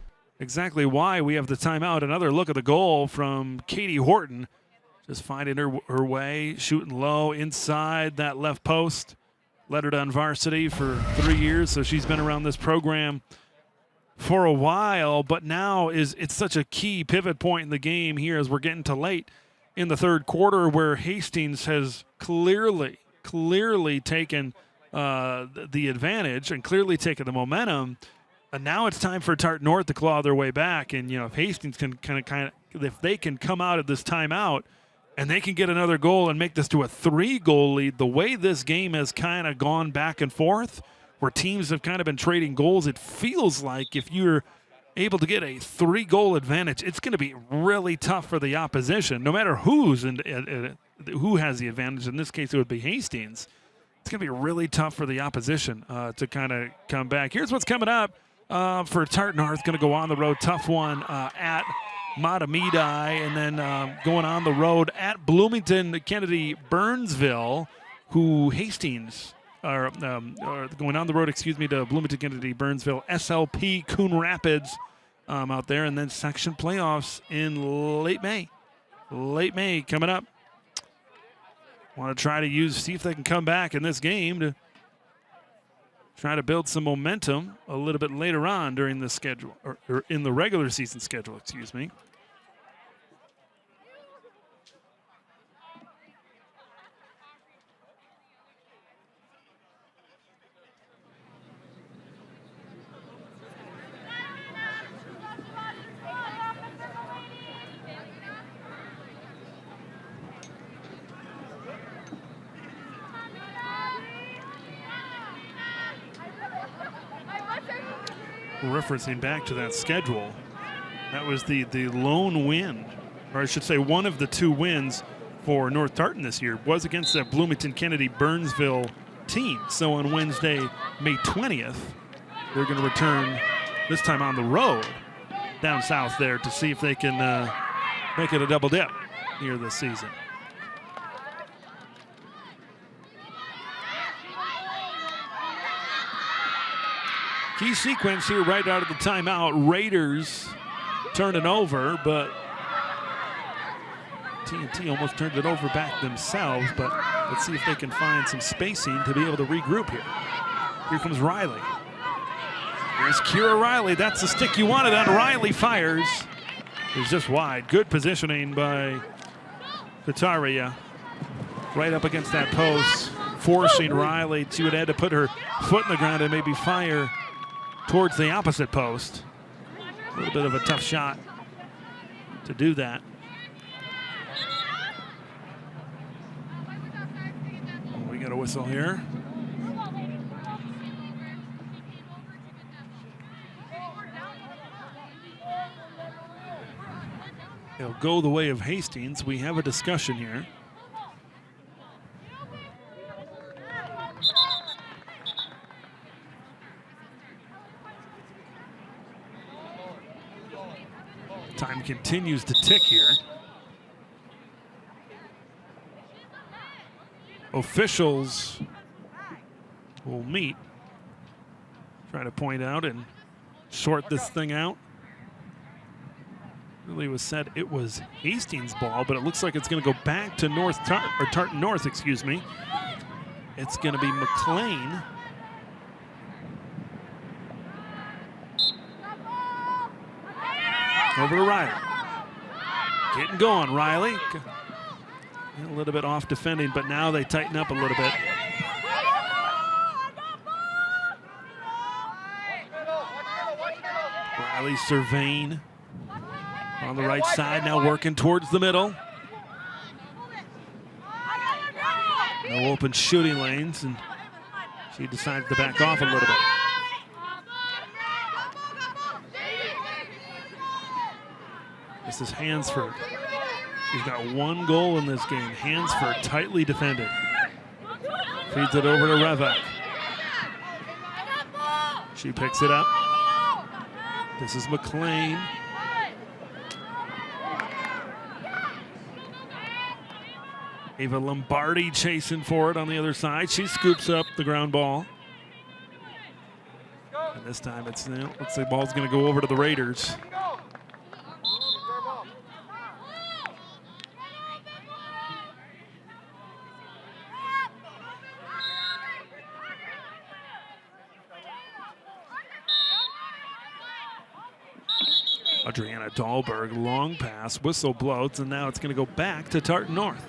exactly why we have the timeout. Another look at the goal from Katie Horton. Just finding her way, shooting low inside that left post. Led her on varsity for 3 years, so she's been around this program for a while, but now it's such a key pivot point in the game here as we're getting to late in the third quarter, where Hastings has clearly taken the advantage and clearly taken the momentum. And now it's time for Tartan North to claw their way back. And, if Hastings can if they can come out of this timeout and they can get another goal and make this to a 3-goal lead, the way this game has kind of gone back and forth, where teams have kind of been trading goals, it feels like if you're able to get a 3-goal advantage, it's going to be really tough for the opposition, no matter who has the advantage. In this case, it would be Hastings. It's going to be really tough for the opposition to kind of come back. Here's what's coming up for Tartan North. Going to go on the road. Tough one at Matamidi, and then going on the road at Bloomington Kennedy Burnsville, who Hastings are going on the road, to Bloomington Kennedy Burnsville, SLP Coon Rapids out there, and then section playoffs in late May. Late May coming up. Want to try to see if they can come back in this game to try to build some momentum a little bit later on during the schedule, or in the regular season schedule, excuse me. Referencing back to that schedule, that was the lone win, or I should say one of the 2 wins for North Tartan this year was against that Bloomington Kennedy Burnsville team. So on Wednesday, May 20th, they're going to return, this time on the road, down south there to see if they can make it a double dip here this season. Key sequence here right out of the timeout. Raiders turn it over, but TNT almost turned it over back themselves, but let's see if they can find some spacing to be able to regroup here. Here comes Riley. Here's Kira Riley. That's the stick you wanted, and Riley fires. It's just wide. Good positioning by Kataria. Right up against that post, forcing Riley. She would have to put her foot in the ground and maybe fire towards the opposite post. A little bit of a tough shot to do that. whistle here. It'll go the way of Hastings. We have a discussion here. Time continues to tick here. Officials will meet, try to point out and sort this thing out. Really was said it was Hastings' ball, but it looks like it's going to go back to Tartan North, excuse me. It's going to be McLean. Over to Riley. Getting going, Riley. A little bit off defending, but now they tighten up a little bit. Riley surveying on the right side, now working towards the middle. No open shooting lanes, and she decided to back off a little bit. This is Hansford. She's got one goal in this game. Hansford tightly defended. Feeds it over to Revak. She picks it up. This is McLean. Ava Lombardi chasing for it on the other side. She scoops up the ground ball. And this time it's, looks like the ball's going to go over to the Raiders. Adriana Dahlberg, long pass, whistle blows, and now it's going to go back to Tartan North.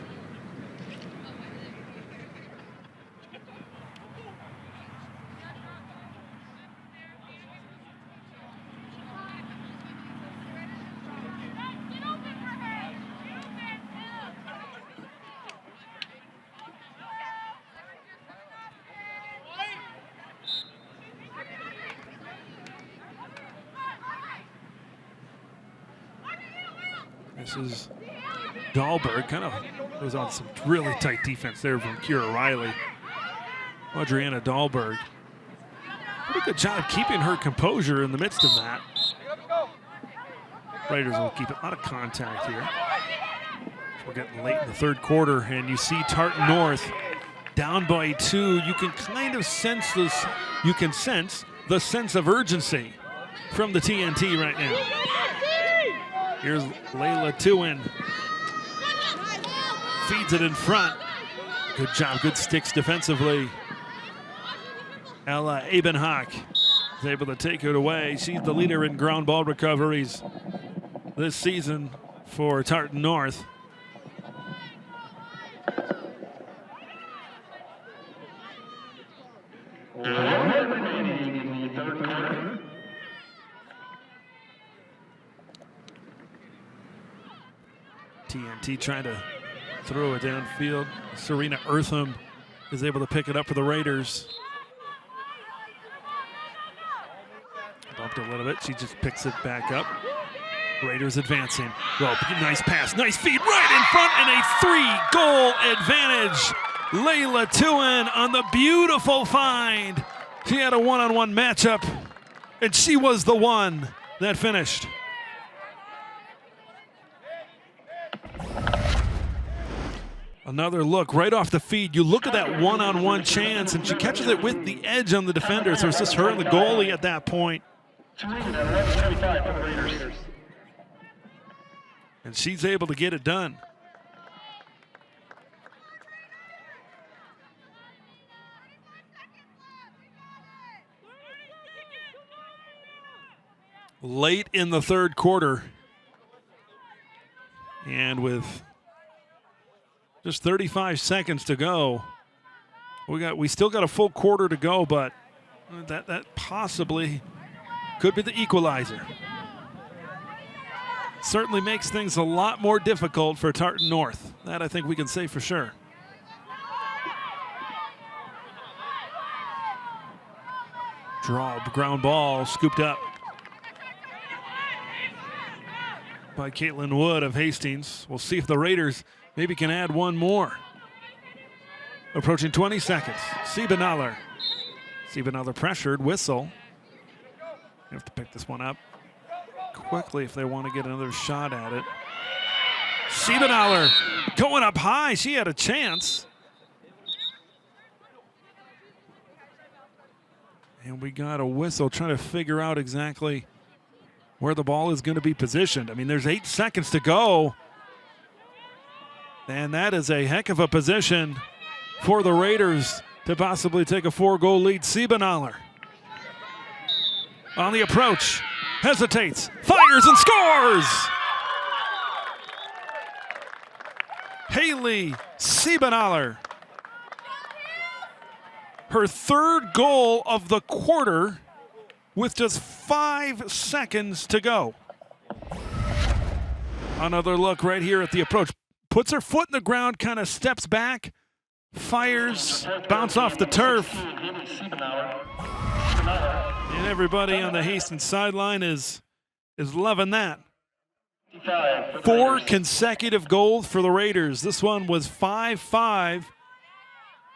This is Dahlberg, kind of goes on some really tight defense there from Kira Riley. Adriana Dahlberg, pretty good job keeping her composure in the midst of that. Raiders will keep it. A lot of contact here. We're getting late in the third quarter, and you see Tartan North down by 2. You can kind of sense this. You can sense the sense of urgency from the TNT right now. Here's Layla Tuin. Feeds it in front. Good job, good sticks defensively. Ella Abenhock is able to take it away. She's the leader in ground ball recoveries this season for Tartan North. TNT trying to throw it downfield. Serena Eartham is able to pick it up for the Raiders. Bumped a little bit. She just picks it back up. Raiders advancing. Well, nice pass, nice feed right in front, and a 3-goal advantage. Layla Tuin on the beautiful find. She had a one-on-one matchup, and she was the one that finished. Another look right off the feed. You look at that one-on-one chance, and she catches it with the edge on the defender. So it's just her and the goalie at that point. And she's able to get it done. Late in the third quarter, and with just 35 seconds to go, we still got a full quarter to go, but that possibly could be the equalizer. Certainly makes things a lot more difficult for Tartan North. That I think we can say for sure. Draw, ground ball, scooped up by Caitlin Wood of Hastings. We'll see if the Raiders maybe can add one more. Approaching 20 seconds. Siebenaller. Siebenaller pressured, whistle. You have to pick this one up quickly if they want to get another shot at it. Siebenaller going up high. She had a chance. And we got a whistle trying to figure out exactly where the ball is going to be positioned. I mean, there's 8 seconds to go. And that is a heck of a position for the Raiders to possibly take a 4-goal lead. Siebenaller on the approach, hesitates, fires and scores! Haley Siebenaller. Her 3rd goal of the quarter with just 5 seconds to go. Another look right here at the approach. Puts her foot in the ground, kind of steps back, fires, bounce off the turf. And everybody on the Hastings sideline is loving that. 4 consecutive goals for the Raiders. This one was 5-5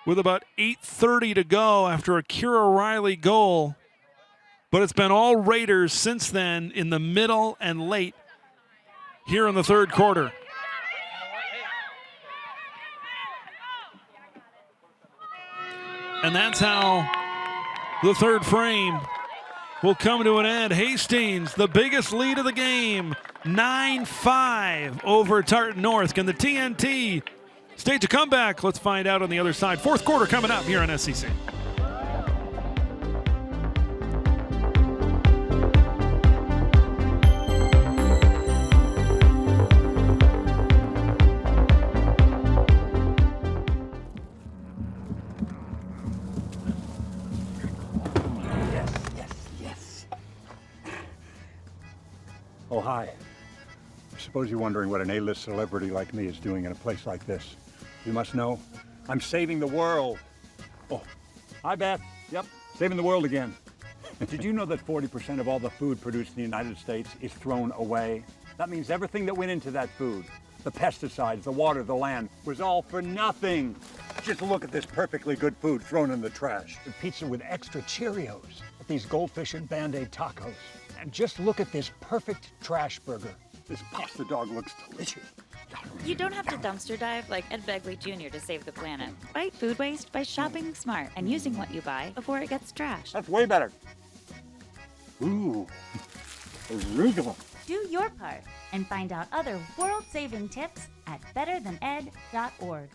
with about 8:30 to go after a Kira Riley goal. But it's been all Raiders since then in the middle and late here in the 3rd quarter. And that's how the 3rd frame will come to an end. Hastings, the biggest lead of the game, 9-5 over Tartan North. Can the TNT stage a comeback? Let's find out on the other side. 4th quarter coming up here on SEC. Oh, hi. I suppose you're wondering what an A-list celebrity like me is doing in a place like this. You must know, I'm saving the world. Oh, hi, Beth. Yep, saving the world again. Did you know that 40% of all the food produced in the United States is thrown away? That means everything that went into that food, the pesticides, the water, the land, was all for nothing. Just look at this perfectly good food thrown in the trash. The pizza with extra Cheerios, these goldfish and Band-Aid tacos. And just look at this perfect trash burger. This pasta dog looks delicious. You don't have to dumpster dive like Ed Begley Jr. to save the planet. Fight food waste by shopping smart and using what you buy before it gets trashed. That's way better. Ooh, arugula. Do your part and find out other world-saving tips at betterthaned.org.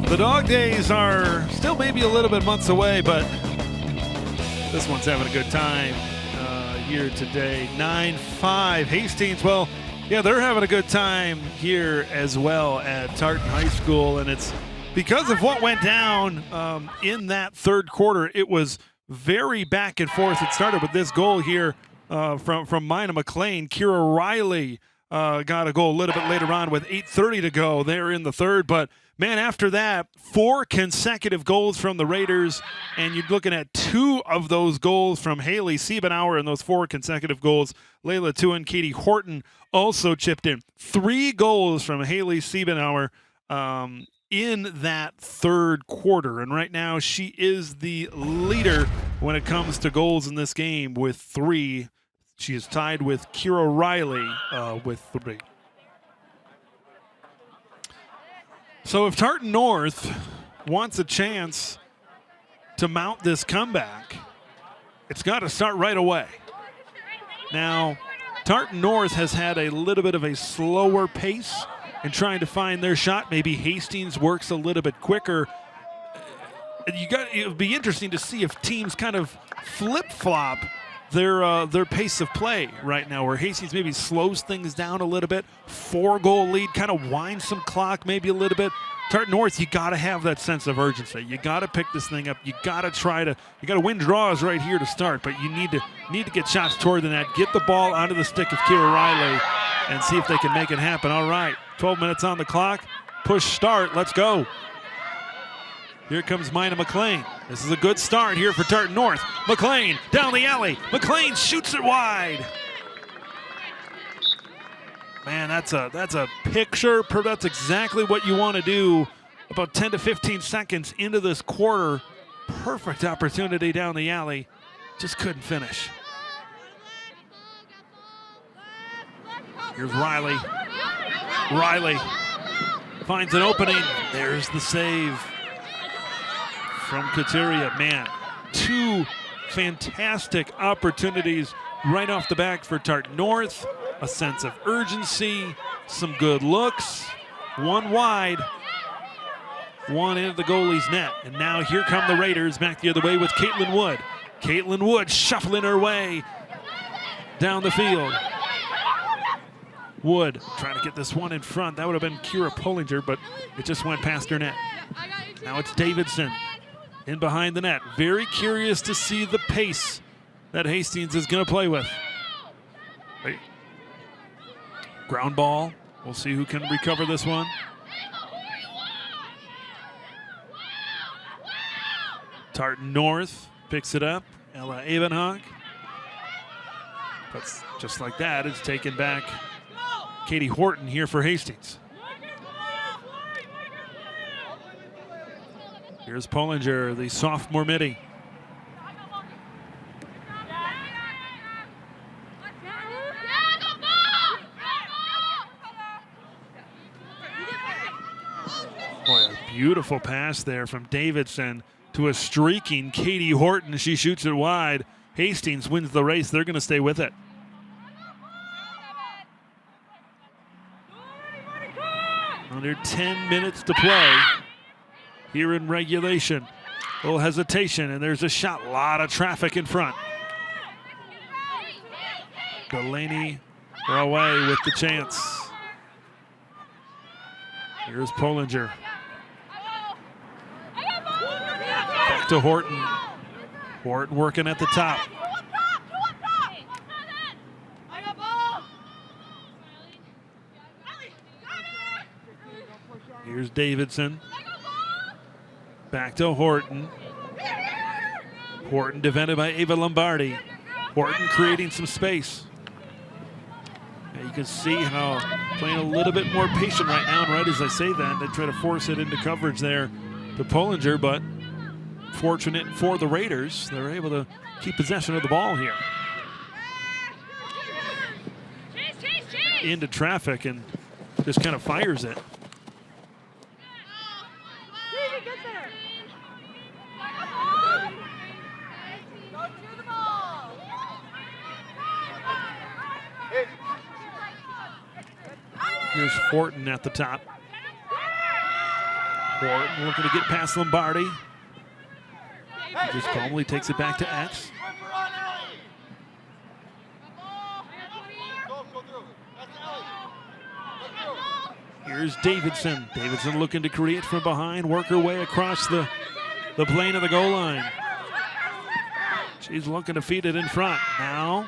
The dog days are still maybe a little bit months away, but this one's having a good time here today. 9-5. Hastings, well, yeah, they're having a good time here as well at Tartan High School, and it's because of what went down in that 3rd quarter. It was very back and forth. It started with this goal here from Mina McLean. Kira Riley got a goal a little bit later on with 8:30 to go there in the 3rd, but man, after that, 4 consecutive goals from the Raiders, and you're looking at 2 of those goals from Haley Siebenauer, and those 4 consecutive goals, Layla Tu and Katie Horton also chipped in. 3 goals from Haley Siebenauer in that 3rd quarter, and right now she is the leader when it comes to goals in this game with 3. She is tied with Kira Riley with 3. So if Tartan North wants a chance to mount this comeback, it's got to start right away. Now, Tartan North has had a little bit of a slower pace in trying to find their shot. Maybe Hastings works a little bit quicker. It would be interesting to see if teams kind of flip-flop their pace of play right now, where Hastings maybe slows things down a little bit. 4-goal lead, kind of winds some clock maybe a little bit. Tartan North, you got to have that sense of urgency. You got to pick this thing up. You got to win draws right here to start, but you need to get shots toward the net. Get the ball onto the stick of Kira Riley and see if they can make it happen. All right, 12 minutes on the clock. Push start. Let's go. Here comes Mina McLean. This is a good start here for Tartan North. McLean down the alley. McLean shoots it wide. Man, that's a picture. That's exactly what you want to do about 10 to 15 seconds into this quarter. Perfect opportunity down the alley. Just couldn't finish. Here's Riley. Riley finds an opening. There's the save from Kateria. Man, 2 fantastic opportunities right off the back for Tartan North. A sense of urgency, some good looks. 1 wide, 1 into the goalie's net. And now here come the Raiders back the other way with Caitlin Wood. Caitlin Wood shuffling her way down the field. Wood trying to get this one in front. That would have been Kira Pollinger, but it just went past her net. Now it's Davidson in behind the net. Very curious to see the pace that Hastings is going to play with. Ground ball. We'll see who can recover this one. Tartan North picks it up. Ella Avenhog. But just like that, it's taken back Katie Horton here for Hastings. Here's Pollinger, the sophomore midi. Boy, a beautiful pass there from Davidson to a streaking Katie Horton. She shoots it wide. Hastings wins the race. They're going to stay with it. Under 10 minutes to play here in regulation. A little hesitation, and there's a shot. A lot of traffic in front. Delaney away with the chance. Here's Pollinger. Back to Horton. Horton working at the top. Here's Davidson. Back to Horton. Horton defended by Ava Lombardi. Horton creating some space. You can see how playing a little bit more patient right now, and right as I say that, they try to force it into coverage there to Pollinger, but fortunate for the Raiders, they're able to keep possession of the ball here. Into traffic and just kind of fires it. Here's Horton at the top. Horton looking to get past Lombardi. He just calmly takes it back to X. Here's Davidson. Davidson looking to create from behind, work her way across the plane of the goal line. She's looking to feed it in front. Now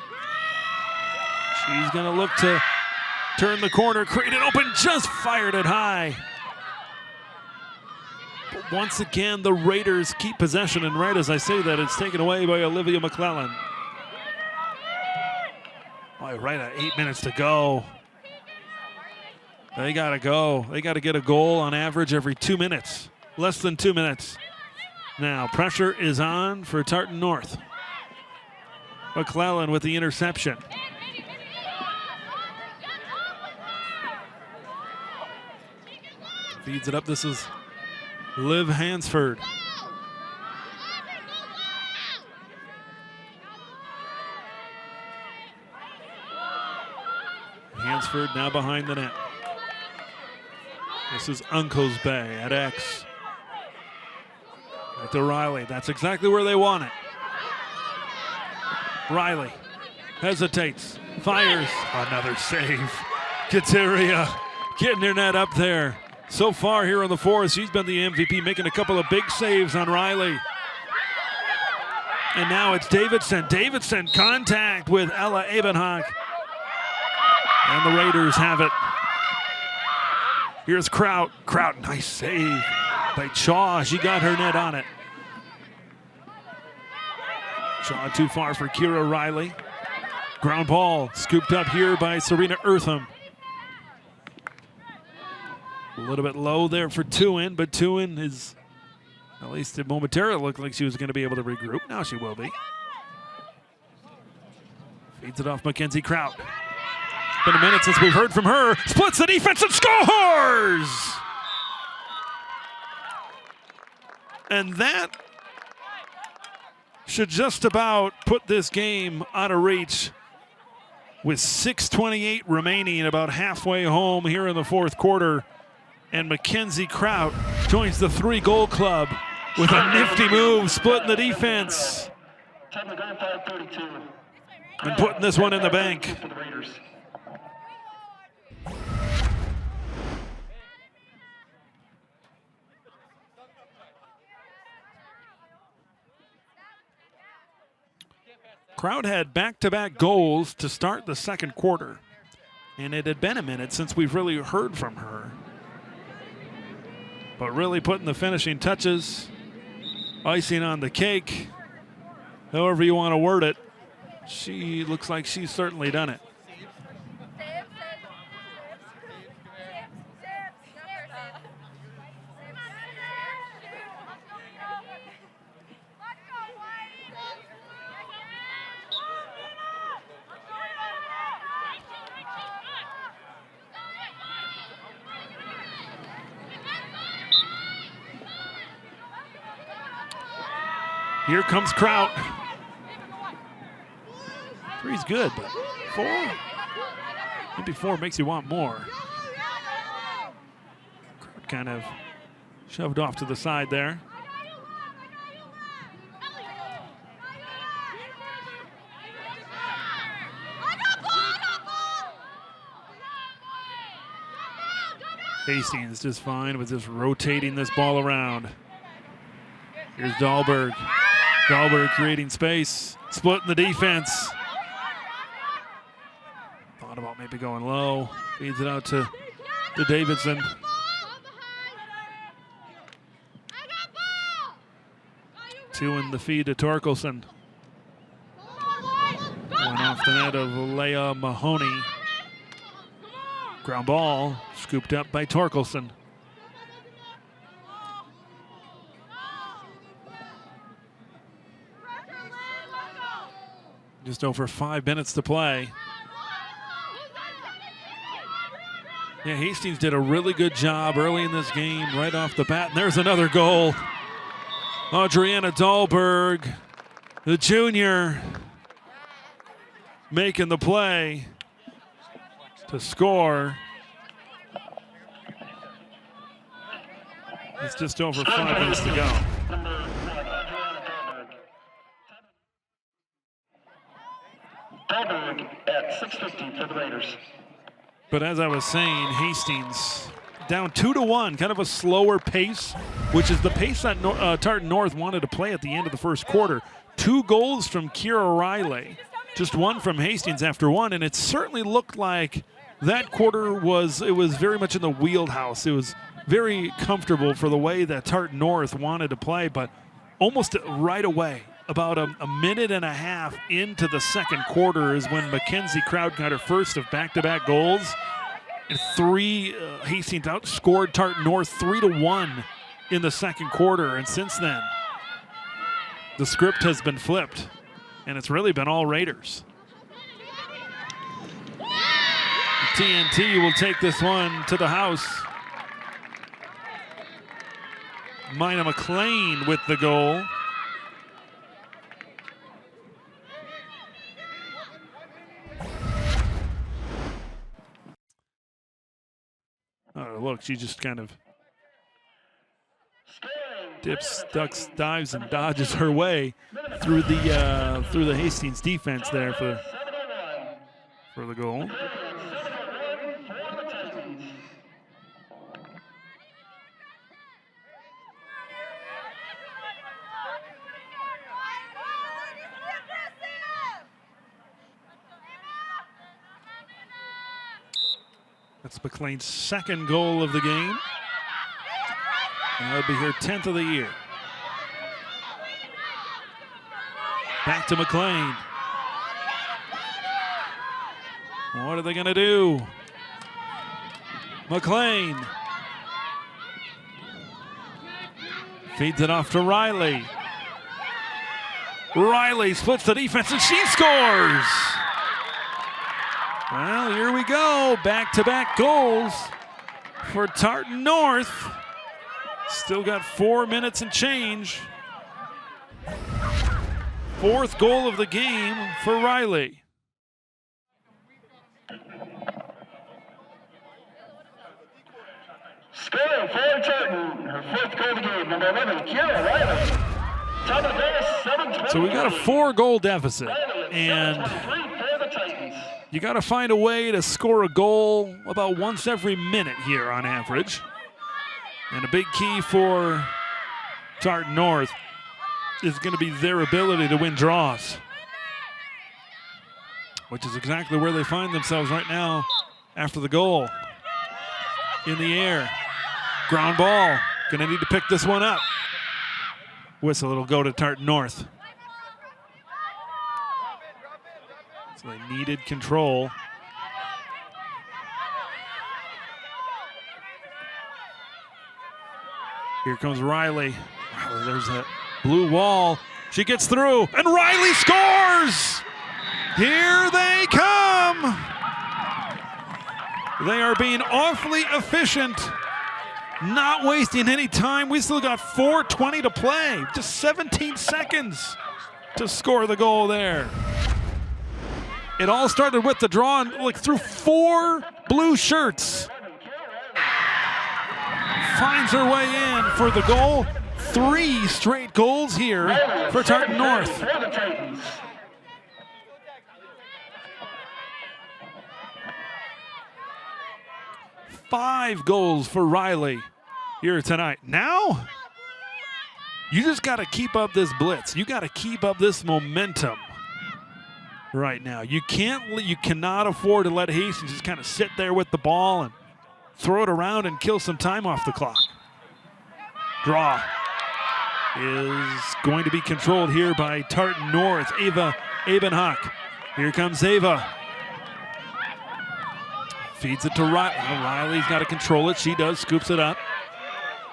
she's going to look to turn the corner, create it open, just fired it high. But once again, the Raiders keep possession, and right as I say that, it's taken away by Olivia McClellan. Boy, right at 8 minutes to go. They gotta go. They gotta get a goal on average every 2 minutes. Less than 2 minutes. Now, pressure is on for Tartan North. McClellan with the interception. Feeds it up. This is Liv Hansford. Hansford now behind the net. This is Uncle's Bay at X. Back to Riley. That's exactly where they want it. Riley hesitates, fires, another save. Kateria getting her net up there. So far here in the fourth, she's been the MVP, making a couple of big saves on Riley. And now it's Davidson. Davidson contact with Ella Abenhock. And the Raiders have it. Here's Kraut. Kraut, nice save by Shaw. She got her net on it. Shaw too far for Kira Riley. Ground ball scooped up here by Serena Eartham. A little bit low there for Tuin, but Tuin is, at least it momentarily looked like she was going to be able to regroup. Now she will be. Feeds it off Mackenzie Kraut. It's been a minute since we've heard from her. Splits the defense and scores! And that should just about put this game out of reach with 6:28 remaining, about halfway home here in the fourth quarter. And Mackenzie Kraut joins the 3-goal club with a nifty move, splitting the defense. And putting this one in the bank. Kraut had back-to-back goals to start the second quarter. And it had been a minute since we've really heard from her. But really putting the finishing touches, icing on the cake, however you want to word it, she looks like she's certainly done it. Here comes Kraut. Three's good, but 4? Maybe 4 makes you want more. Kraut kind of shoved off to the side there. Hastings just fine with just rotating this ball around. Here's Dahlberg. Dahlberg creating space, splitting the defense. Thought about maybe going low. Feeds it out to Davidson. Two in the feed to Torkelson. One off the net of Leah Mahoney. Ground ball scooped up by Torkelson. Just over 5 minutes to play. Yeah, Hastings did a really good job early in this game, right off the bat. And there's another goal. Adriana Dahlberg, the junior, making the play to score. It's just over 5 minutes to go. At 6:50 for the Raiders. But as I was saying, Hastings down 2-1, kind of a slower pace, which is the pace that Tartan North wanted to play at the end of the first quarter. 2 goals from Kira Riley, just 1 from Hastings after 1, and it certainly looked like that quarter was very much in the wheelhouse. It was very comfortable for the way that Tartan North wanted to play, but almost right away, about a minute and a half into the second quarter is when Mackenzie Kraut got her first of back-to-back goals. And Hastings outscored Tartan North 3-1 in the second quarter. And since then, the script has been flipped, and it's really been all Raiders. TNT will take this one to the house. Mina McLean with the goal. Oh, look, she just kind of dips, ducks, dives, and dodges her way through the Hastings defense there for the goal. That's McLean's second goal of the game. And that'll be her 10th of the year. Back to McLean. What are they going to do? McLean feeds it off to Riley. Riley splits the defense and she scores. Well, here we go. Back-to-back goals for Tartan North. Still got 4 minutes and change. Fourth goal of the game for Riley. Scoring for Tartan, her fourth goal of the game, number 11, Kira Riley. Top of the goal, 7-20. So we got a 4-goal deficit, and you got to find a way to score a goal about once every minute here on average. And a big key for Tartan North is going to be their ability to win draws, which is exactly where they find themselves right now after the goal. In the air, ground ball, going to need to pick this one up. Whistle, it'll go to Tartan North. So they needed control. Here comes Riley. Riley, there's that blue wall. She gets through, and Riley scores! Here they come! They are being awfully efficient, not wasting any time. We still got 4:20 to play, just 17 seconds to score the goal there. It all started with the draw, and like through 4 blue shirts. Finds her way in for the goal. 3 straight goals here for Tartan North. 5 goals for Riley here tonight. Now, you just got to keep up this blitz. You got to keep up this momentum right now. You cannot afford to let Hastings just kind of sit there with the ball and throw it around and kill some time off the clock. Draw is going to be controlled here by Tartan North. Ava Abenhock. Here comes Ava. Feeds it to Riley. Oh, Riley's got to control it. She does, scoops it up.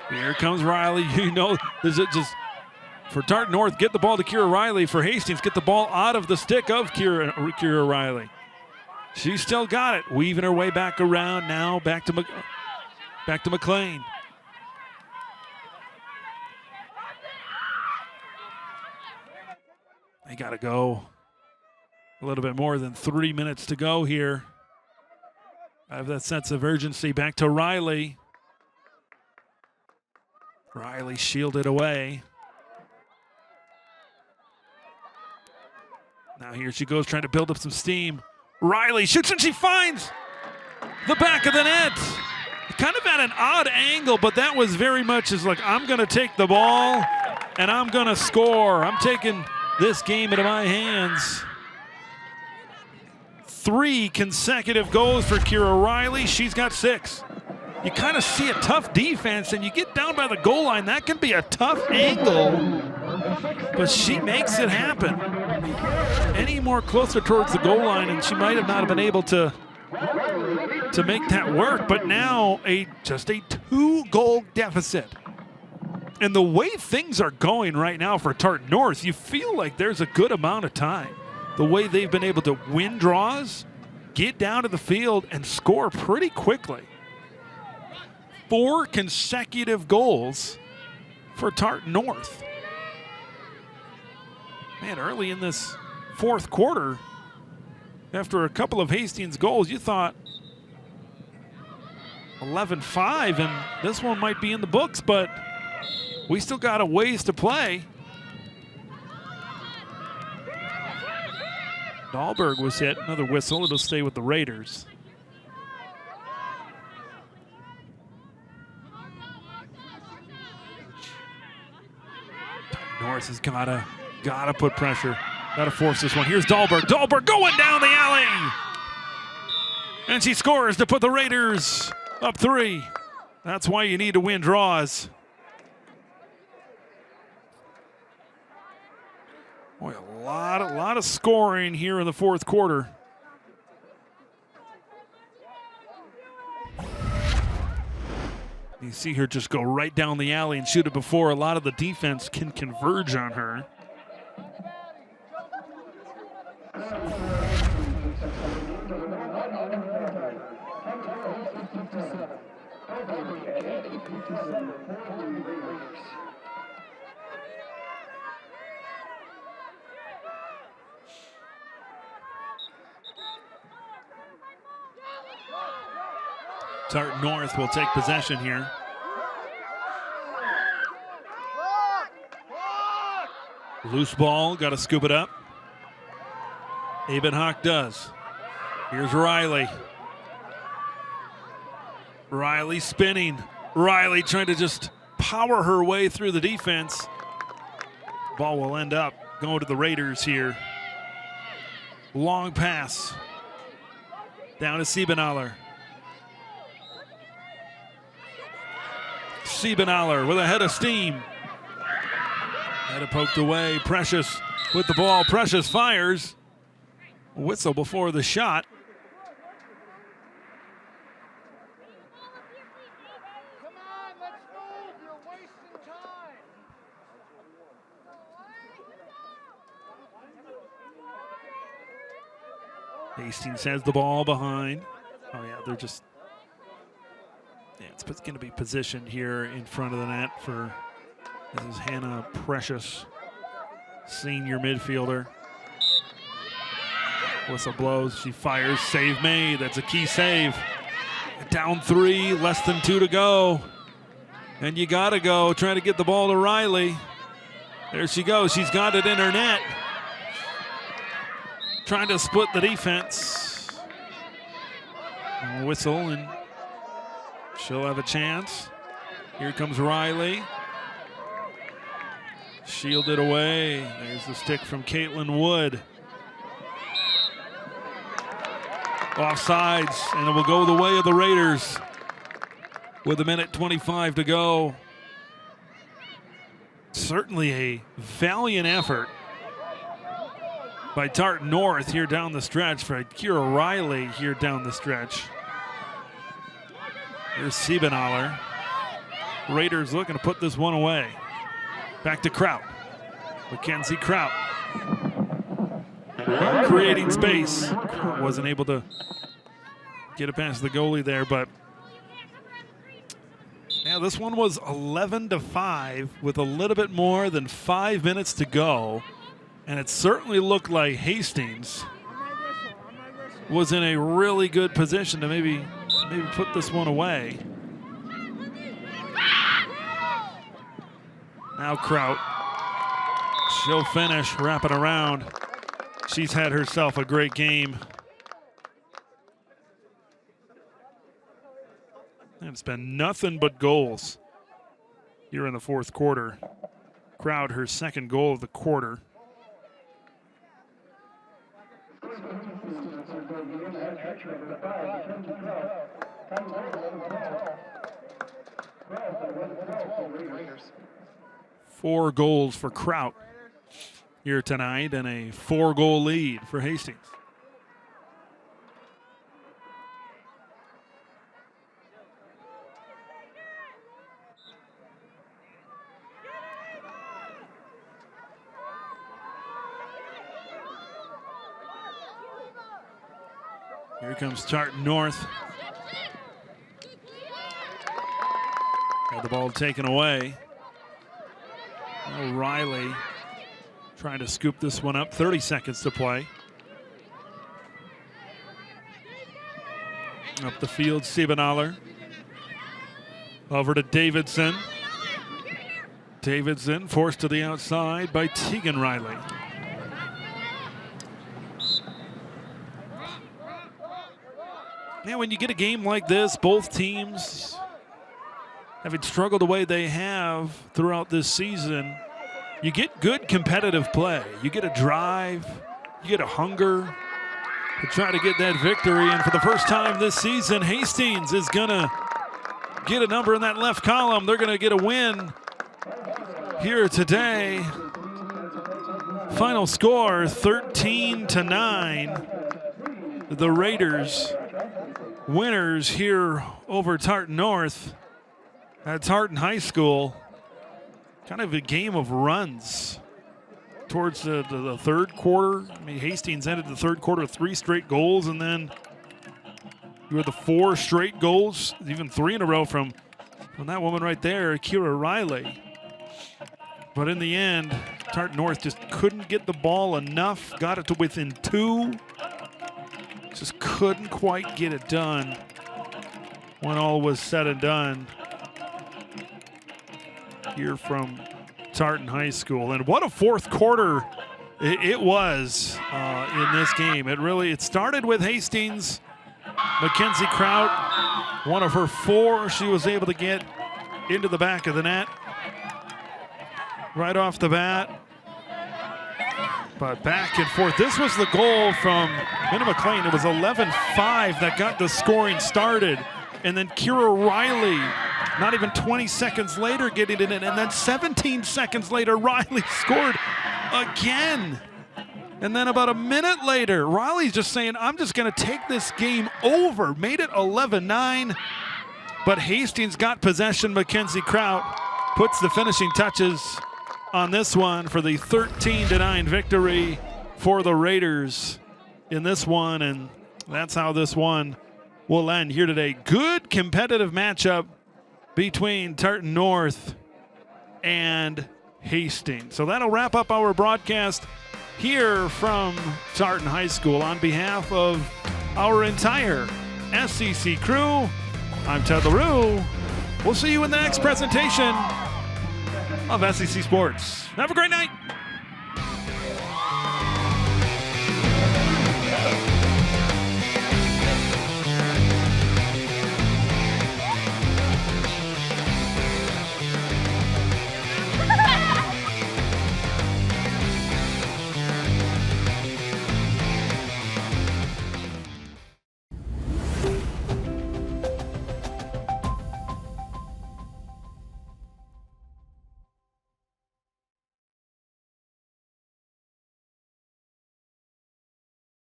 Here comes Riley. You know, there's just for Tartan North, get the ball to Kira Riley. For Hastings, get the ball out of the stick of Kira Riley. She's still got it, weaving her way back around now, back to McLean. They got to go. A little bit more than 3 minutes to go here. I have that sense of urgency. Back to Riley. Riley shielded away. Now here she goes, trying to build up some steam. Riley shoots and she finds the back of the net. Kind of at an odd angle, but that was very much as like, I'm going to take the ball and I'm going to score. I'm taking this game into my hands. 3 consecutive goals for Kira Riley. She's got 6. You kind of see a tough defense and you get down by the goal line. That can be a tough angle, but she makes it happen. Any more closer towards the goal line and she might have not been able to make that work, but now just a 2-goal deficit. And the way things are going right now for Tartan North, you feel like there's a good amount of time. The way they've been able to win draws, get down to the field, and score pretty quickly. 4 consecutive goals for Tartan North. Man, early in this 4th quarter, after a couple of Hastings goals, you thought 11-5, and this one might be in the books, but we still got a ways to play. Dahlberg was hit. Another whistle. It'll stay with the Raiders. North has gotta put pressure. Gotta force this one. Here's Dahlberg. Dahlberg going down the alley. And she scores to put the Raiders up 3. That's why you need to win draws. Boy, a lot of scoring here in the fourth quarter. You see her just go right down the alley and shoot it before a lot of the defense can converge on her. Tartan North will take possession here. Loose ball, got to scoop it up. Abenhock does. Here's Riley. Riley spinning. Riley trying to just power her way through the defense. Ball will end up going to the Raiders here. Long pass. Down to Siebenaller. Siebenaller with a head of steam. Had it poked away. Precious with the ball. Precious fires. Whistle before the shot. Come on, let's move. You're wasting time. Hastings has the ball behind. Oh, yeah, they're just... Yeah, it's going to be positioned here in front of the net for... This is Hannah Precious, senior midfielder. Whistle blows, she fires, save made. That's a key save. Down 3, less than 2 to go. And you gotta go, trying to get the ball to Riley. There she goes, she's got it in her net. Trying to split the defense. Whistle, and she'll have a chance. Here comes Riley. Shielded away. There's the stick from Caitlin Wood. Offsides, and it will go the way of the Raiders with 1:25 to go. Certainly a valiant effort by Tartan North here down the stretch, for Kira Riley here down the stretch. Here's Siebenaller. Raiders looking to put this one away. Back to Kraut. Mackenzie Kraut. Creating space. Wasn't able to get it past the goalie there, but yeah, this one was 11-5 with a little bit more than 5 minutes to go, and it certainly looked like Hastings was in a really good position to maybe put this one away. Now Kraut, she'll finish, wrap it around. She's had herself a great game. And it's been nothing but goals here in the fourth quarter. Kraut, her second goal of the quarter. Four goals for Kraut here tonight, and a 4-goal lead for Hastings. Here comes Tartan North. Had the ball taken away. Riley trying to scoop this one up. 30 seconds to play. Up the field, Siebenaller. Over to Davidson. Davidson forced to the outside by Tegan Riley. Man, when you get a game like this, both teams having struggled the way they have throughout this season, you get good competitive play. You get a drive, you get a hunger to try to get that victory. And for the first time this season, Hastings is going to get a number in that left column. They're going to get a win here today. Final score 13-9. The Raiders winners here over Tartan North at Tartan High School. Kind of a game of runs towards the third quarter. I mean, Hastings ended the third quarter with 3 straight goals, and then you had the 4 straight goals, even 3 in a row from that woman right there, Kira Riley. But in the end, Tartan North just couldn't get the ball enough, got it to within 2. Just couldn't quite get it done when all was said and done here from Tartan High School. And what a fourth quarter it was in this game. It started with Hastings. Mackenzie Kraut, one of her 4, she was able to get into the back of the net right off the bat. But back and forth. This was the goal from Minna McLean. It was 11-5 that got the scoring started. And then Kira Riley, not even 20 seconds later, getting it in. And then 17 seconds later, Riley scored again. And then about a minute later, Riley's just saying, I'm just going to take this game over. Made it 11-9. But Hastings got possession. Mackenzie Kraut puts the finishing touches on this one for the 13-9 victory for the Raiders in this one. And that's how this one will end here today. Good competitive matchup between Tartan North and Hastings. So that'll wrap up our broadcast here from Tartan High School. On behalf of our entire SEC crew, I'm Ted LaRue. We'll see you in the next presentation of SEC Sports. Have a great night.